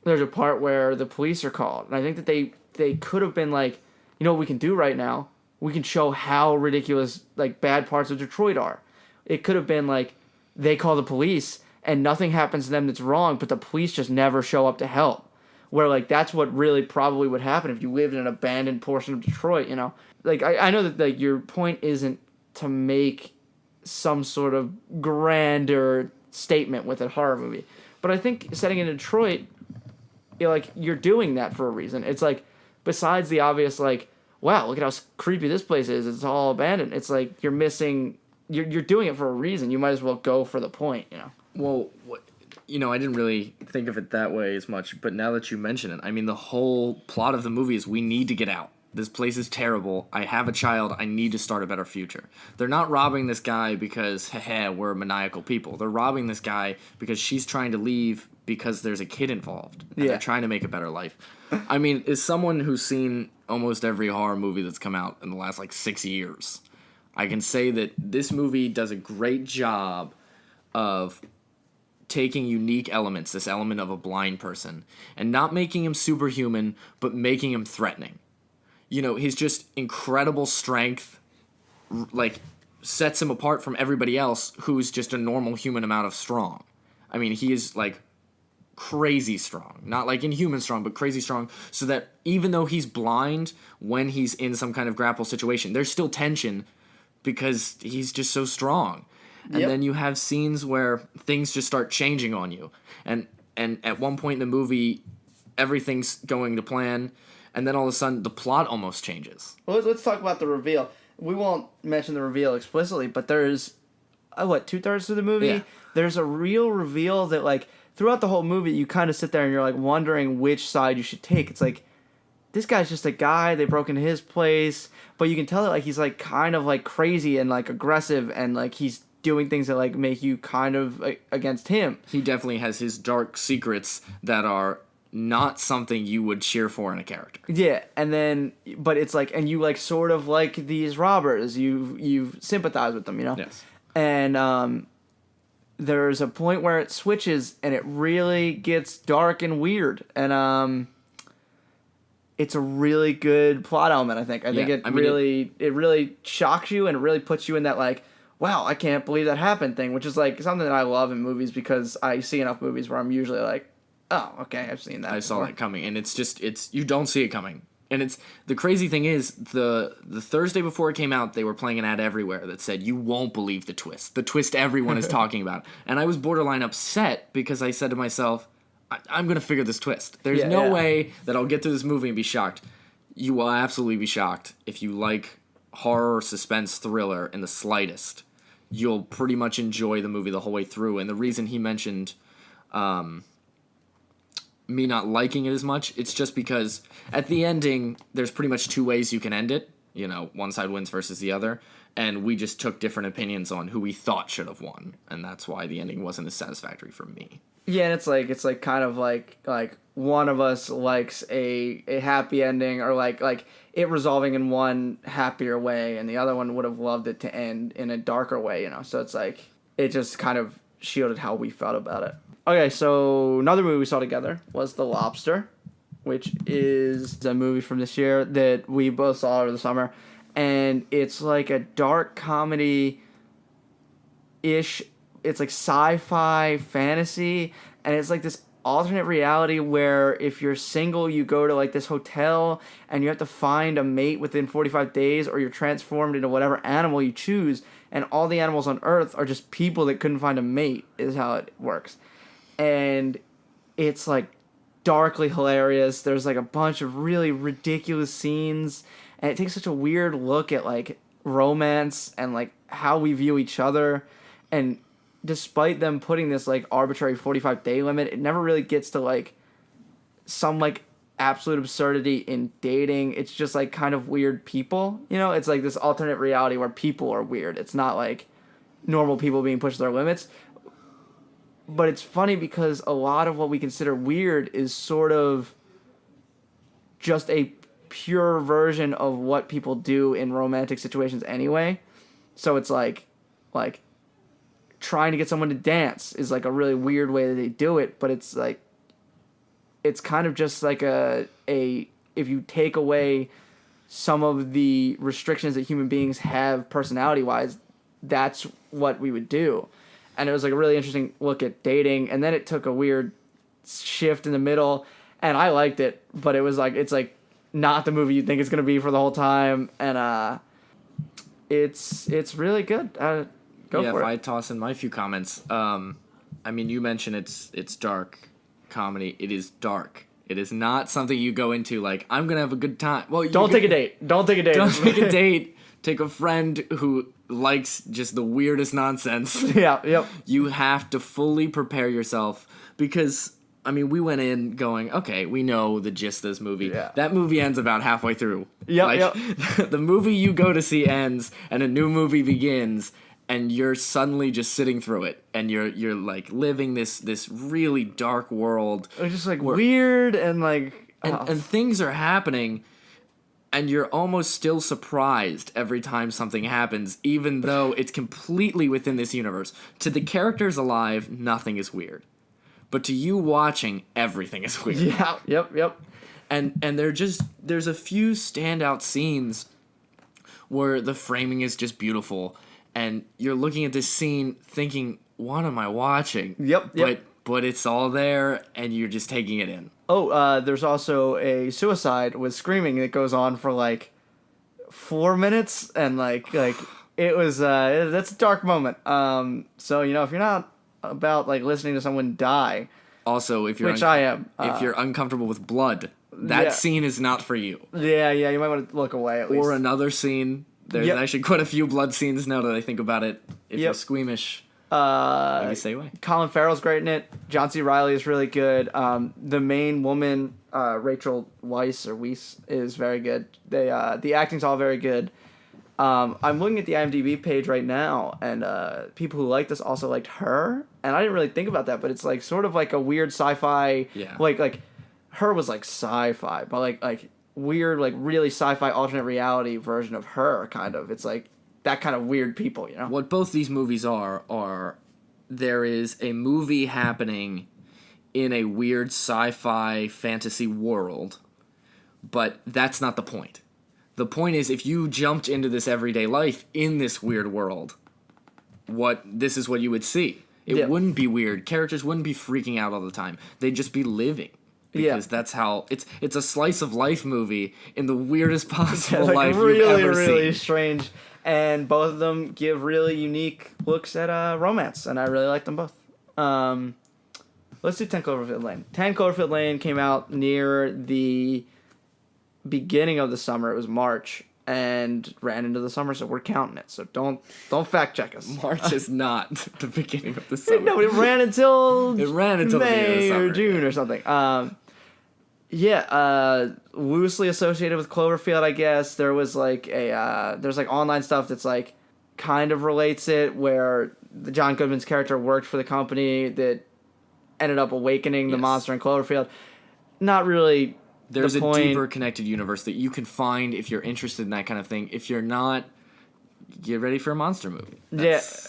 There's a part where the police are called, and I think that they could have been like, you know what we can do right now? We can show how ridiculous, like, bad parts of Detroit are. It could have been like, they call the police, and nothing happens to them that's wrong, but the police just never show up to help. Where, like, that's what really probably would happen if you lived in an abandoned portion of Detroit, you know? Like, I know that, like, your point isn't to make some sort of grander statement with a horror movie. But I think setting in Detroit... you're doing that for a reason. It's like, besides the obvious, like, wow, look at how creepy this place is. It's all abandoned. It's like you're missing. You're doing it for a reason. You might as well go for the point, you know. Well, I didn't really think of it that way as much, but now that you mention it, I mean, the whole plot of the movie is we need to get out. This place is terrible. I have a child. I need to start a better future. They're not robbing this guy because, we're maniacal people. They're robbing this guy because she's trying to leave because there's a kid involved. And they're trying to make a better life. I mean, as someone who's seen almost every horror movie that's come out in the last, 6 years, I can say that this movie does a great job of taking unique elements, this element of a blind person, and not making him superhuman, but making him threatening. You know, his just incredible strength, sets him apart from everybody else who's just a normal human amount of strong. I mean, he is, crazy strong. Not inhuman strong, but crazy strong, so that even though he's blind when he's in some kind of grapple situation, there's still tension because he's just so strong. And then you have scenes where things just start changing on you. And at one point in the movie, everything's going to plan, and then all of a sudden, the plot almost changes. Well, let's talk about the reveal. We won't mention the reveal explicitly, but there's, 2/3 through the movie? Yeah. There's a real reveal that, throughout the whole movie, you kind of sit there and you're, wondering which side you should take. It's this guy's just a guy, they broke into his place, but you can tell that, he's, kind of, crazy and, aggressive, and, he's doing things that, make you kind of against him. He definitely has his dark secrets that are not something you would cheer for in a character. Yeah, and then, but it's and you sort of like these robbers. You sympathize with them, you know? Yes. And there's a point where it switches and it really gets dark and weird. And it's a really good plot element, I think. I think it really shocks you and it really puts you in that, like, wow, I can't believe that happened thing, which is, like, something that I love in movies because I see enough movies where I'm usually like, oh, okay, I've seen that I saw that coming. And it's you don't see it coming. And it's the crazy thing is the Thursday before it came out, they were playing an ad everywhere that said, "You won't believe the twist everyone is talking about." And I was borderline upset because I said to myself, I'm going to figure this twist. There's no way that I'll get through this movie and be shocked. You will absolutely be shocked. If you like horror, suspense, thriller in the slightest, you'll pretty much enjoy the movie the whole way through. And the reason he mentioned me not liking it as much, it's just because at the ending, there's pretty much two ways you can end it. You know, one side wins versus the other. And we just took different opinions on who we thought should have won. And that's why the ending wasn't as satisfactory for me. Yeah, and it's like kind of like one of us likes a happy ending or like it resolving in one happier way, and the other one would have loved it to end in a darker way, you know. So it's like it just kind of shielded how we felt about it. Okay, so another movie we saw together was The Lobster, which is a movie from this year that we both saw over the summer, and it's like a dark comedy ish. It's like sci-fi fantasy, and it's like this alternate reality where if you're single, you go to like this hotel and you have to find a mate within 45 days, or you're transformed into whatever animal you choose, and all the animals on Earth are just people that couldn't find a mate, is how it works. And it's like darkly hilarious. There's like a bunch of really ridiculous scenes, and it takes such a weird look at like romance and like how we view each other. And despite them putting this like arbitrary 45-day limit, it never really gets to like some like absolute absurdity in dating. It's just like kind of weird people, you know. It's like this alternate reality where people are weird. It's not like normal people being pushed to their limits. But it's funny because a lot of what we consider weird is sort of just a pure version of what people do in romantic situations anyway. So it's like trying to get someone to dance is like a really weird way that they do it, but it's like it's kind of just like a if you take away some of the restrictions that human beings have personality wise, that's what we would do. And it was like a really interesting look at dating, and then it took a weird shift in the middle, and I liked it, but it was like it's like not the movie you think it's gonna be for the whole time, and it's really good. Go for it. If I toss in my few comments, I mean, you mentioned it's dark comedy. It is dark. It is not something you go into like, I'm gonna have a good time. Well, don't take a date. Don't take a date. Don't take a date. Take a friend who likes just the weirdest nonsense. Yeah, yep. You have to fully prepare yourself because, I mean, we went in going, okay, we know the gist of this movie. Yeah. That movie ends about halfway through. Yep. The movie you go to see ends and a new movie begins, and you're suddenly just sitting through it, and you're like living this really dark world. It's just like weird and like and things are happening. And you're almost still surprised every time something happens, even though it's completely within this universe. To the characters alive, nothing is weird. But to you watching, everything is weird. Yeah, yep. And there's a few standout scenes where the framing is just beautiful. And you're looking at this scene thinking, what am I watching? Yep. But it's all there, and you're just taking it in. Oh, there's also a suicide with screaming that goes on for like 4 minutes, and like it was that's a dark moment. So you know, if you're not about like listening to someone die, also if you're I am, if you're uncomfortable with blood, that scene is not for you. Yeah, you might want to look away at least. Or another scene. There's actually quite a few blood scenes now that I think about it. If you're squeamish. Maybe stay away. Colin Farrell's great in it. John C. Reilly is really good. The main woman, Rachel Weisz is very good. The acting's all very good. I'm looking at the IMDb page right now, and people who like this also liked Her, and I didn't really think about that, but it's like sort of like a weird sci-fi. Yeah. Like Her was like sci-fi, but like weird, like really sci-fi alternate reality version of Her, kind of. It's like that kind of weird people, you know? What both these movies are there is a movie happening in a weird sci-fi fantasy world, but that's not the point. The point is, if you jumped into this everyday life in this weird world, this is what you would see. It wouldn't be weird. Characters wouldn't be freaking out all the time. They'd just be living. Because that's how it's a slice of life movie in the weirdest possible life you've ever seen. Really strange, and both of them give really unique looks at romance, and I really like them both. Let's do 10 Cloverfield Lane. 10 Cloverfield Lane came out near the beginning of the summer. It was March, and ran into the summer, so we're counting it. So don't fact check us. March is not the beginning of the summer. No, it ran until May the beginning of the summer, or June or something. Loosely associated with Cloverfield, I guess. There was like there's like online stuff that's like kind of relates it, where the John Goodman's character worked for the company that ended up awakening the monster in Cloverfield. Not really. There's a deeper connected universe that you can find if you're interested in that kind of thing. If you're not, get ready for a monster movie.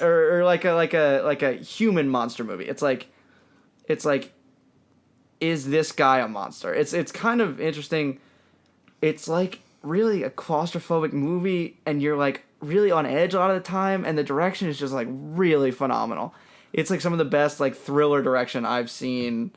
Or like a human monster movie. It's like, is this guy a monster? It's kind of interesting. It's like really a claustrophobic movie, and you're like really on edge a lot of the time, and the direction is just like really phenomenal. It's like some of the best like thriller direction I've seen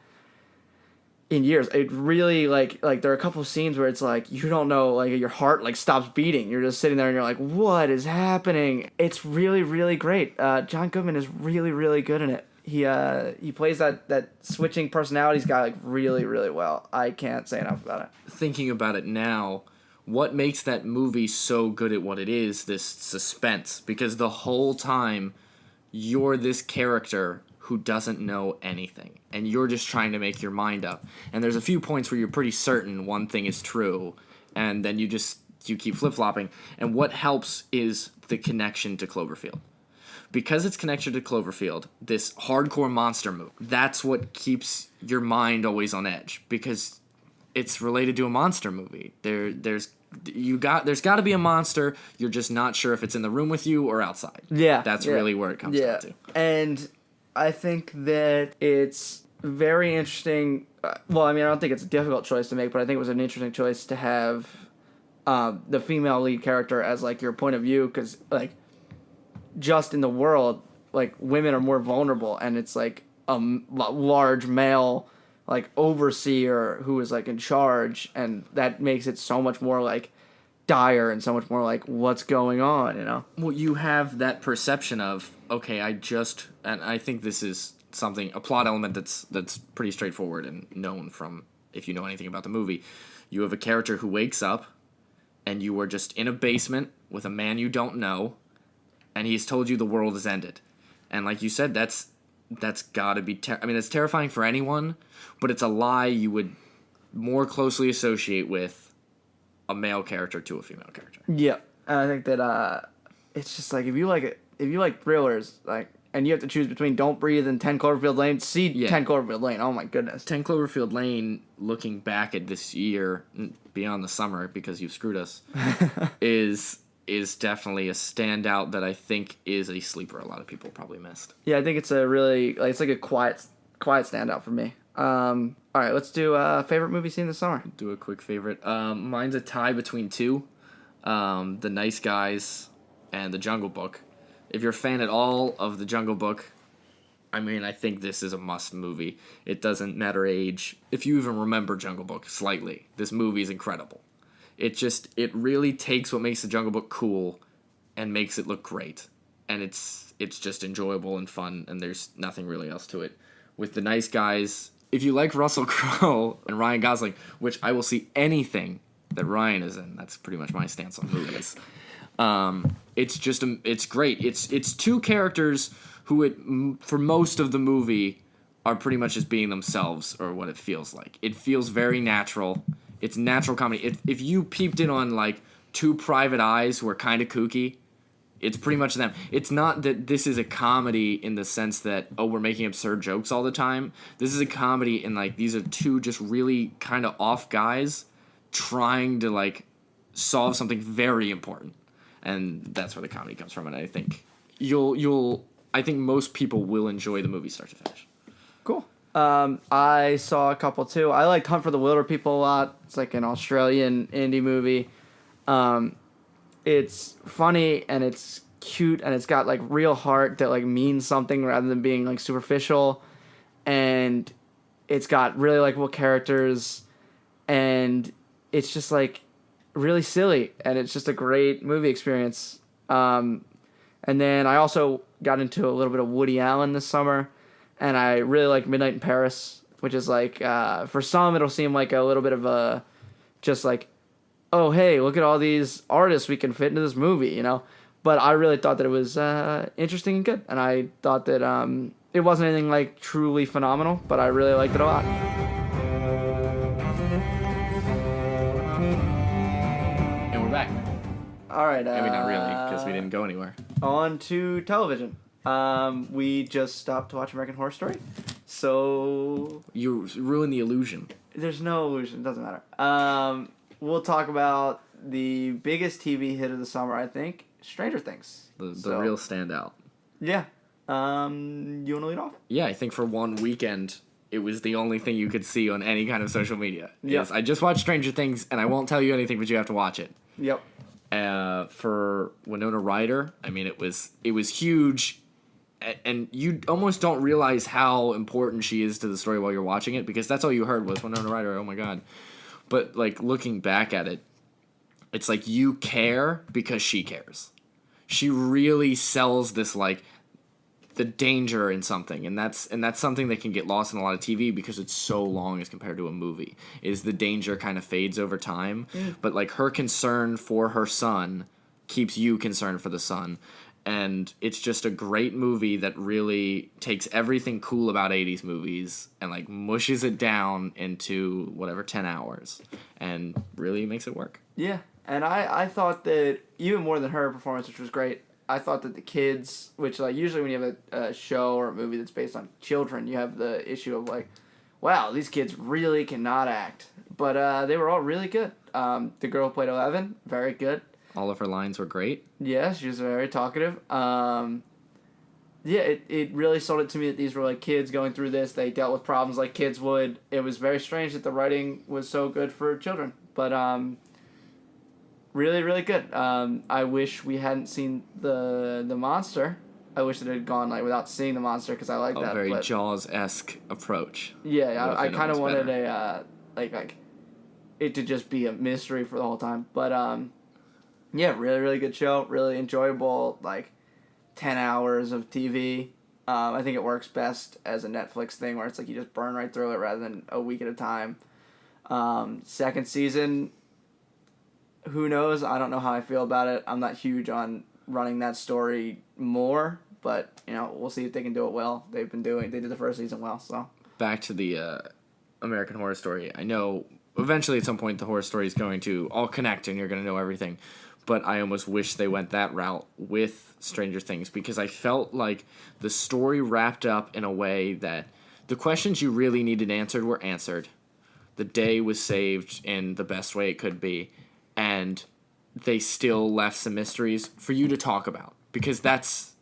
in years. It really like there are a couple of scenes where it's like you don't know, like your heart like stops beating. You're just sitting there and you're like, what is happening? It's really, really great. John Goodman is really, really good in it. He plays that switching personalities guy like really, really well. I can't say enough about it. Thinking about it now, what makes that movie so good at what it is, this suspense, because the whole time you're this character who doesn't know anything, and you're just trying to make your mind up. And there's a few points where you're pretty certain one thing is true, and then you keep flip-flopping. And what helps is the connection to Cloverfield. Because it's connected to Cloverfield, this hardcore monster movie, that's what keeps your mind always on edge, because it's related to a monster movie. There's got to be a monster. You're just not sure if it's in the room with you or outside. That's really where it comes down to. And I think that it's very interesting. Well, I mean, I don't think it's a difficult choice to make, but I think it was an interesting choice to have the female lead character as like your point of view, because like just in the world, like women are more vulnerable, and it's like a large male like overseer who is like in charge, and that makes it so much more like dire and so much more like what's going on, you know? Well, you have that perception of, okay, and I think this is a plot element that's pretty straightforward and known from, if you know anything about the movie. You have a character who wakes up, and you are just in a basement with a man you don't know, and he's told you the world has ended. And like you said, that's gotta be, it's terrifying for anyone, but it's a lie you would more closely associate with a male character to a female character. Yeah. And I think that it's just like if you like thrillers, like, and you have to choose between Don't Breathe and 10 Cloverfield Lane, 10 Cloverfield Lane. Oh my goodness. 10 Cloverfield Lane, looking back at this year, beyond the summer because you've screwed us, is definitely a standout that I think is a sleeper a lot of people probably missed. Yeah, I think it's a really, like, it's like a quiet standout for me. All right, let's do favorite movie scene this summer. Do a quick favorite. Mine's a tie between two. The Nice Guys and The Jungle Book. If you're a fan at all of The Jungle Book, I think this is a must movie. It doesn't matter age. If you even remember Jungle Book slightly, this movie is incredible. It really takes what makes The Jungle Book cool and makes it look great. And it's just enjoyable and fun, and there's nothing really else to it. With The Nice Guys, if you like Russell Crowe and Ryan Gosling, which I will see anything that Ryan is in, that's pretty much my stance on movies. It's great. It's two characters who for most of the movie are pretty much just being themselves, or what it feels like. It feels very natural. It's natural comedy. If you peeped in on like Two Private Eyes who are kind of kooky, it's pretty much them. It's not that this is a comedy in the sense that, oh, we're making absurd jokes all the time. This is a comedy in like these are two just really kind of off guys trying to like solve something very important. and that's where the comedy comes from. And I think I think most people will enjoy the movie start to finish. Cool. I saw a couple too. I liked Hunt for the Wilder People a lot. It's like an Australian indie movie. It's funny and it's cute and it's got like real heart that like means something rather than being like superficial, and it's got really likable characters, and it's just like really silly, and it's just a great movie experience. And then I also got into a little bit of Woody Allen this summer, and I really like Midnight in Paris, which is like, for some it'll seem like a little bit of a, just like, oh hey, look at all these artists we can fit into this movie, you know? But I really thought that it was interesting and good, and I thought that it wasn't anything like truly phenomenal, but I really liked it a lot. And we're back. All right. I mean, not really, because we didn't go anywhere. On to television. We just stopped to watch American Horror Story, so You ruined the illusion. there's no illusion. It doesn't matter. We'll talk about the biggest TV hit of the summer, I think, Stranger Things. The real standout. Yeah. You want to lead off? Yeah, I think for one weekend, it was the only thing you could see on any kind of social media. Yep. Yes, I just watched Stranger Things, and I won't tell you anything, but you have to watch it. Yep. For Winona Ryder, I mean, it was huge, and you almost don't realize how important she is to the story while you're watching it, because that's all you heard was Winona Ryder, oh my god. But, like, looking back at it, it's like you care because she cares. She really sells this, like, the danger in something, and that's something that can get lost in a lot of TV because it's so long as compared to a movie, is the danger kind of fades over time. But, like, her concern for her son keeps you concerned for the son, and it's just a great movie that really takes everything cool about 80s movies and, like, mushes it down into whatever 10 hours and really makes it work. Yeah. And I thought that even more than her performance, which was great, I thought that the kids, which, like, usually when you have a show or a movie that's based on children, you have the issue of, like, wow, these kids really cannot act. But they were all really good. The girl who played 11, very good. All of her lines were great. Yeah, she was very talkative. Yeah, it really sold it to me that these were, like, kids going through this. They dealt with problems like kids would. It was very strange that the writing was so good for children. But really, really good. I wish we hadn't seen the monster. I wish it had gone, like, without seeing the monster, because I like that. A very but, Jaws-esque approach. Yeah, I kind of wanted better. like it to just be a mystery for the whole time. But yeah, really, really good show. Really enjoyable. Like 10 hours of TV. I think it works best as a Netflix thing where it's like you just burn right through it rather than a week at a time. Second season, who knows? I don't know how I feel about it. I'm not huge on running that story more, but, you know, we'll see if they can do it well. They did the first season well, so. Back to the American Horror Story. I know eventually at some point the horror story is going to all connect and you're going to know everything, but I almost wish they went that route with Stranger Things, because I felt like the story wrapped up in a way that the questions you really needed answered were answered. The day was saved in the best way it could be, and they still left some mysteries for you to talk about, because that's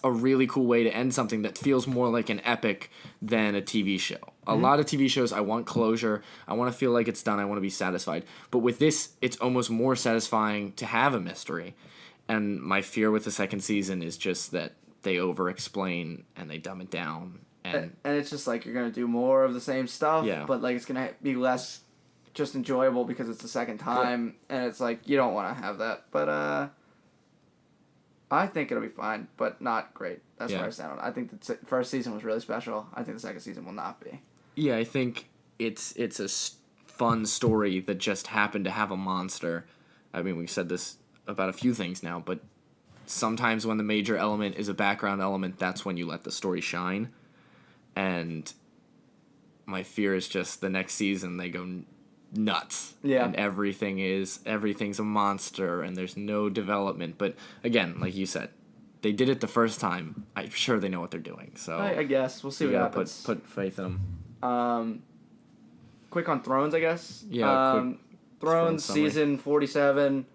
a really cool way to end something that feels more like an epic than a TV show. A lot of TV shows, I want closure. I want to feel like it's done. I want to be satisfied. But with this, it's almost more satisfying to have a mystery. And my fear with the second season is just that they over-explain and they dumb it down. And it's just like you're going to do more of the same stuff, Yeah. but, like, it's going to be less just enjoyable because it's the second time, and it's like you don't want to have that. But I think it'll be fine, but not great. That's where I stand on it. I think the first season was really special. I think the second season will not be. yeah, I think it's a fun story that just happened to have a monster. I mean, we've said this about a few things now, but sometimes when the major element is a background element, that's when you let the story shine. And my fear is just the next season they go nuts. Yeah. And everything's a monster and there's no development. But again, like you said, they did it the first time. I'm sure they know what they're doing. So I guess we'll see you what gotta happens. put faith in them. Quick on Thrones, I guess. Yeah, quick Thrones summary. season 47.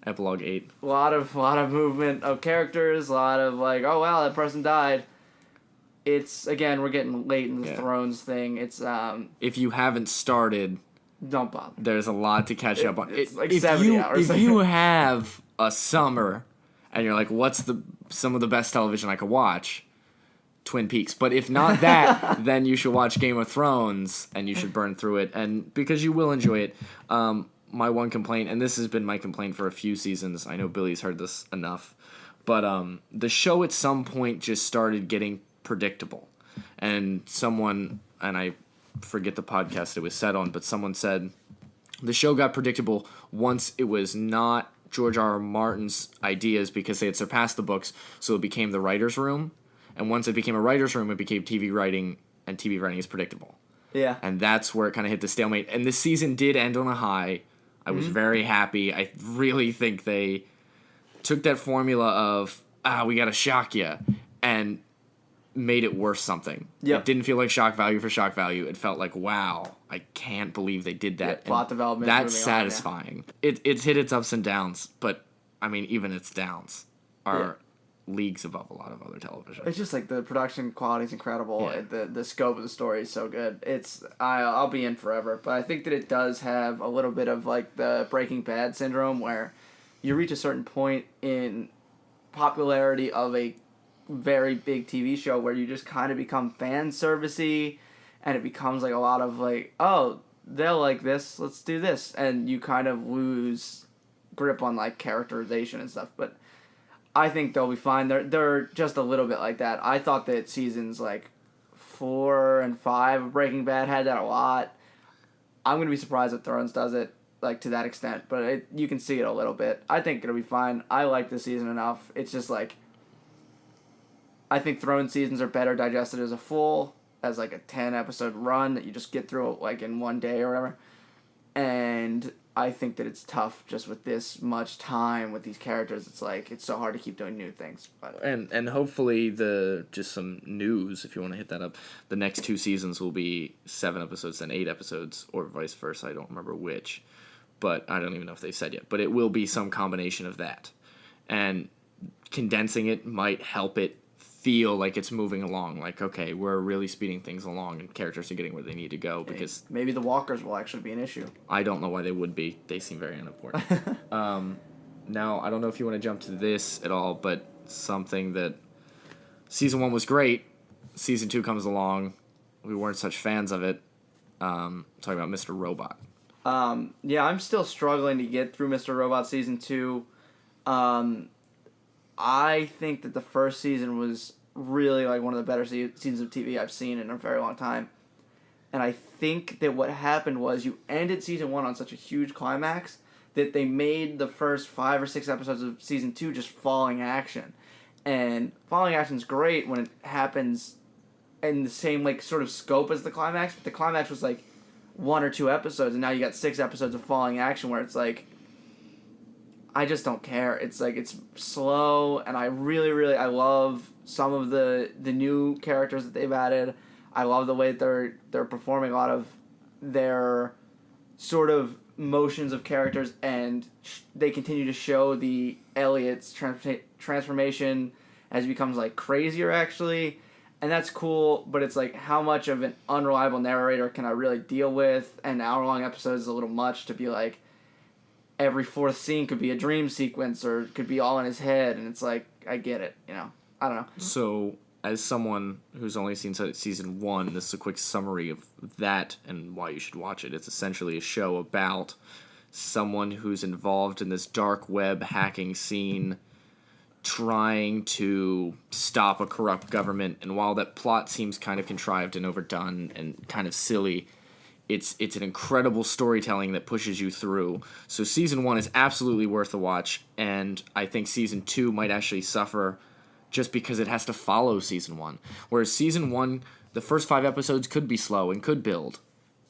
Epilogue 8. A lot of movement of characters, a lot of like, oh wow, that person died. It's, again, we're getting late in the Thrones thing. It's if you haven't started, don't bother. There's a lot to catch up on. It's like 70 hours. If you have a summer and you're like, what's some of the best television I could watch? Twin Peaks. But if not that, then you should watch Game of Thrones and you should burn through it, and because you will enjoy it. My one complaint, and this has been my complaint for a few seasons, I know Billy's heard this enough, but the show at some point just started getting predictable. And I forget the podcast it was said on, but someone said the show got predictable once it was not George R. R. Martin's ideas because they had surpassed the books, so it became the writer's room. And once it became a writer's room, it became TV writing, and TV writing is predictable. Yeah. And that's where it kind of hit the stalemate. And this season did end on a high. I was very happy. I really think they took that formula of, we got to shock you, and made it worth something. Yep. It didn't feel like shock value for shock value. It felt like, wow, I can't believe they did that. Yeah, plot development. That's satisfying. It's hit its ups and downs, but, I mean, even its downs are leagues above a lot of other television. It's just like the production quality is incredible. Yeah. The scope of the story is so good. I'll be in forever. But I think that it does have a little bit of like the Breaking Bad syndrome where you reach a certain point in popularity of a very big TV show where you just kind of become fan servicey, and it becomes like a lot of like, oh, they'll like this, let's do this, and you kind of lose grip on like characterization and stuff. But I think they'll be fine. They're just a little bit like that. I thought that seasons like 4 and 5 of Breaking Bad had that a lot. I'm gonna be surprised if Thrones does it like to that extent, but you can see it a little bit. I think it'll be fine. I like this season enough. It's just like, I think Thrones seasons are better digested as a full, as like a 10 episode run that you just get through like in one day or whatever. And I think that it's tough just with this much time with these characters. It's like, it's so hard to keep doing new things. But and hopefully just some news, if you want to hit that up, the next 2 seasons will be 7 episodes and 8 episodes, or vice versa. I don't remember which, but I don't even know if they said yet. But it will be some combination of that. And condensing it might help it feel like it's moving along. Like, okay, we're really speeding things along and characters are getting where they need to go, because maybe the walkers will actually be an issue. I don't know why they would be. They seem very unimportant. Now, I don't know if you want to jump to this at all, but something that season 1 was great. Season 2 comes along. We weren't such fans of it. Talking about Mr. Robot. Yeah, I'm still struggling to get through Mr. Robot season 2. I think that the first season was really like one of the better seasons of TV I've seen in a very long time. And I think that what happened was you ended season 1 on such a huge climax that they made the first 5 or 6 episodes of season 2 just falling action. And falling action's great when it happens in the same like sort of scope as the climax, but the climax was like 1 or 2 episodes, and now you got 6 episodes of falling action where it's like, I just don't care. It's like, it's slow, and I really I love some of the new characters that they've added. I love the way that they're performing a lot of their sort of motions of characters, and they continue to show the Elliot's transformation as he becomes like crazier actually, and that's cool. But it's like, how much of an unreliable narrator can I really deal with? An hour-long episode is a little much to be like, every 4th scene could be a dream sequence or it could be all in his head, and it's like, I get it, you know. I don't know. So, as someone who's only seen season 1, this is a quick summary of that and why you should watch it. It's essentially a show about someone who's involved in this dark web hacking scene trying to stop a corrupt government, and while that plot seems kind of contrived and overdone and kind of silly, it's an incredible storytelling that pushes you through. So season 1 is absolutely worth a watch, and I think season 2 might actually suffer just because it has to follow season 1. Whereas season 1, the first 5 episodes could be slow and could build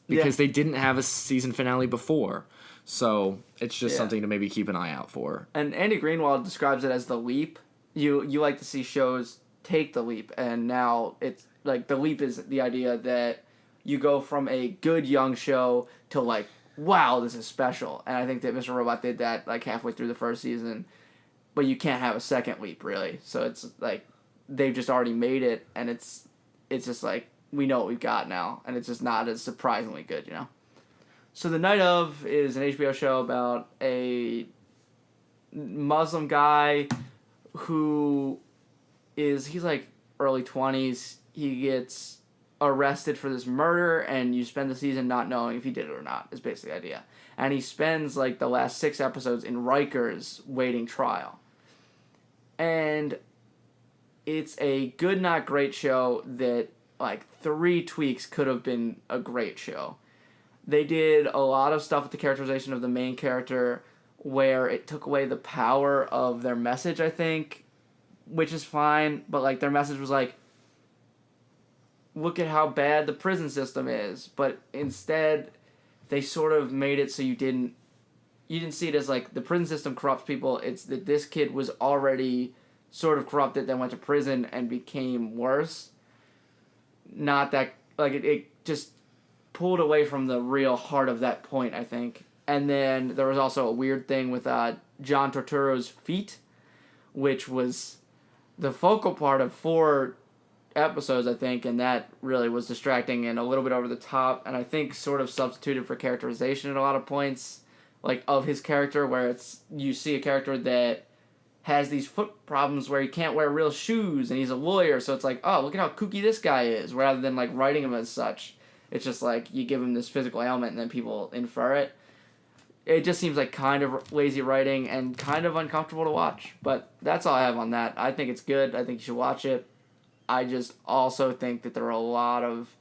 because they didn't have a season finale before. So it's just something to maybe keep an eye out for. And Andy Greenwald describes it as the leap. You like to see shows take the leap, and now it's like the leap is the idea that you go from a good young show to like wow, this is special. And I think that Mr. Robot did that like halfway through the first season, but you can't have a second leap really. So it's like they've just already made it, and it's just like we know what we've got now, and it's just not as surprisingly good, you know. So The Night Of is an HBO show about a Muslim guy who he's like early 20s. He gets arrested for this murder, and you spend the season not knowing if he did it or not, is basically the idea. And he spends like the last 6 episodes in Rikers waiting trial. And it's a good, not great show that like 3 tweaks could have been a great show. They did a lot of stuff with the characterization of the main character where it took away the power of their message, I think, which is fine, but like their message was like, look at how bad the prison system is, but instead they sort of made it so you didn't see it as like the prison system corrupts people. It's that this kid was already sort of corrupted, then went to prison and became worse. Not that like it just pulled away from the real heart of that point, I think. And then there was also a weird thing with John Turturro's feet, which was the focal part of 4 episodes, I think, and that really was distracting and a little bit over the top, and I think sort of substituted for characterization at a lot of points, like of his character, where it's you see a character that has these foot problems where he can't wear real shoes, and he's a lawyer, so it's like, oh, look at how kooky this guy is, rather than like writing him as such. It's just like you give him this physical ailment and then people infer it. It just seems like kind of lazy writing and kind of uncomfortable to watch. But that's all I have on that. I think it's good. I think you should watch it. I just also think that there are a lot of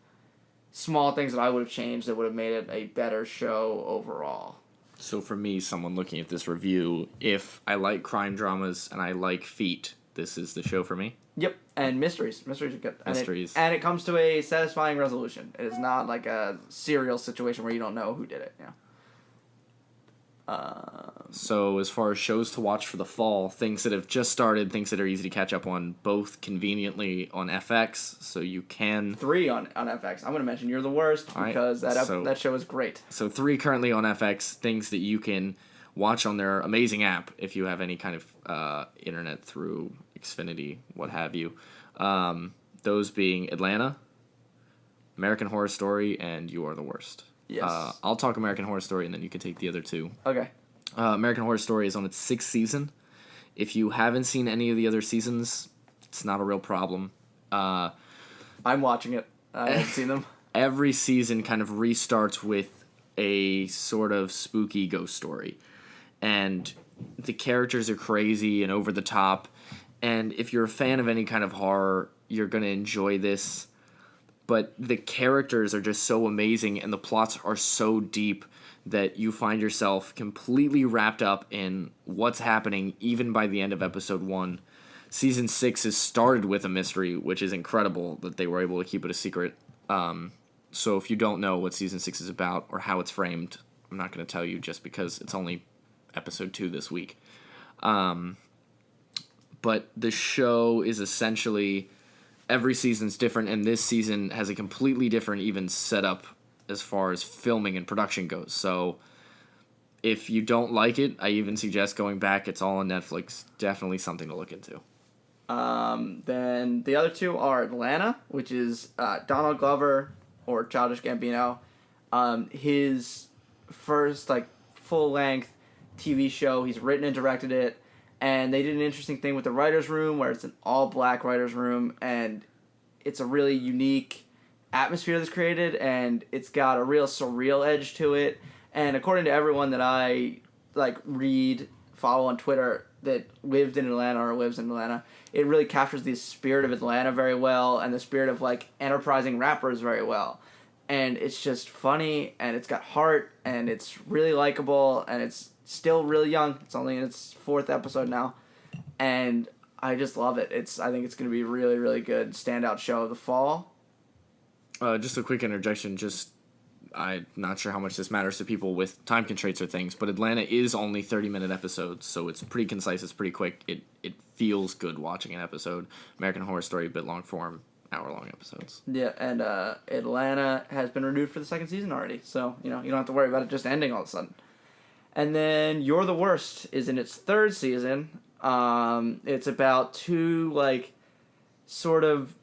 small things that I would have changed that would have made it a better show overall. So for me, someone looking at this review, if I like crime dramas and I like feet, this is the show for me. Yep, and mysteries. Mysteries are good. Mysteries. And it comes to a satisfying resolution. It is not like a serial situation where you don't know who did it. Yeah. So as far as shows to watch for the fall, things that have just started, things that are easy to catch up on, both conveniently on FX, so you can... 3 on FX. I'm going to mention You're the Worst because that show is great. So 3 currently on FX, things that you can watch on their amazing app if you have any kind of internet through Xfinity, what have you. Those being Atlanta, American Horror Story, and You Are the Worst. Yes. I'll talk American Horror Story, and then you can take the other 2. Okay. American Horror Story is on its 6th season. If you haven't seen any of the other seasons, it's not a real problem. I'm watching it. I haven't seen them. Every season kind of restarts with a sort of spooky ghost story. And the characters are crazy and over the top. And if you're a fan of any kind of horror, you're going to enjoy this. But the characters are just so amazing and the plots are so deep that you find yourself completely wrapped up in what's happening even by the end of episode 1. Season 6 is started with a mystery, which is incredible that they were able to keep it a secret. So if you don't know what season 6 is about or how it's framed, I'm not going to tell you just because it's only episode 2 this week. But the show is essentially... Every season's different, and this season has a completely different even setup as far as filming and production goes. So if you don't like it, I even suggest going back. It's all on Netflix. Definitely something to look into. Then the other 2 are Atlanta, which is Donald Glover, or Childish Gambino. His first full-length TV show. He's written and directed it. And they did an interesting thing with the writer's room where it's an all-black writer's room, and it's a really unique atmosphere that's created, and it's got a real surreal edge to it. And according to everyone that I follow on Twitter that lived in Atlanta or lives in Atlanta, it really captures the spirit of Atlanta very well and the spirit of enterprising rappers very well. And it's just funny, and it's got heart, and it's really likable, and it's still really young. It's only in its 4th episode now. And I just love it. I think it's going to be a really, really good standout show of the fall. Just a quick interjection. I'm not sure how much this matters to people with time constraints or things, but Atlanta is only 30-minute episodes, so it's pretty concise. It's pretty quick. It feels good watching an episode. American Horror Story, a bit long form. hour-long episodes. Yeah, and Atlanta has been renewed for the second season already, so you don't have to worry about it just ending all of a sudden. And then You're the Worst is in its third season. It's about two sort of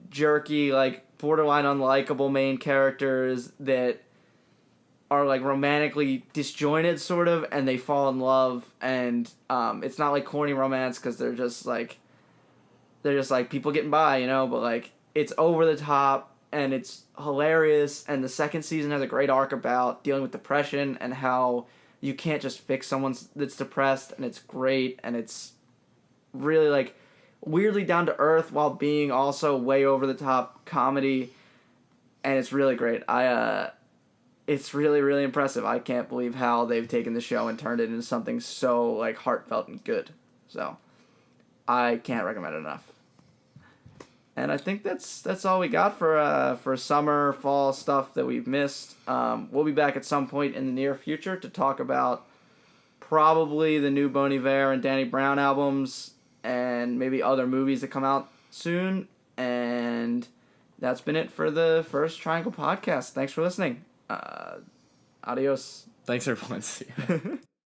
jerky, borderline unlikable main characters that are romantically disjointed sort of, and they fall in love, and it's not corny romance because they're just people getting by, but it's over the top and it's hilarious. And the second season has a great arc about dealing with depression and how you can't just fix someone that's depressed, and it's great, and it's really weirdly down to earth while being also way over the top comedy, and it's really great. It's really, really impressive. I can't believe how they've taken the show and turned it into something so heartfelt and good. So I can't recommend it enough. And I think that's all we got for summer, fall stuff that we've missed. We'll be back at some point in the near future to talk about probably the new Bon Iver and Danny Brown albums and maybe other movies that come out soon. And that's been it for the First Triangle podcast. Thanks for listening. Adios. Thanks, everyone. See you.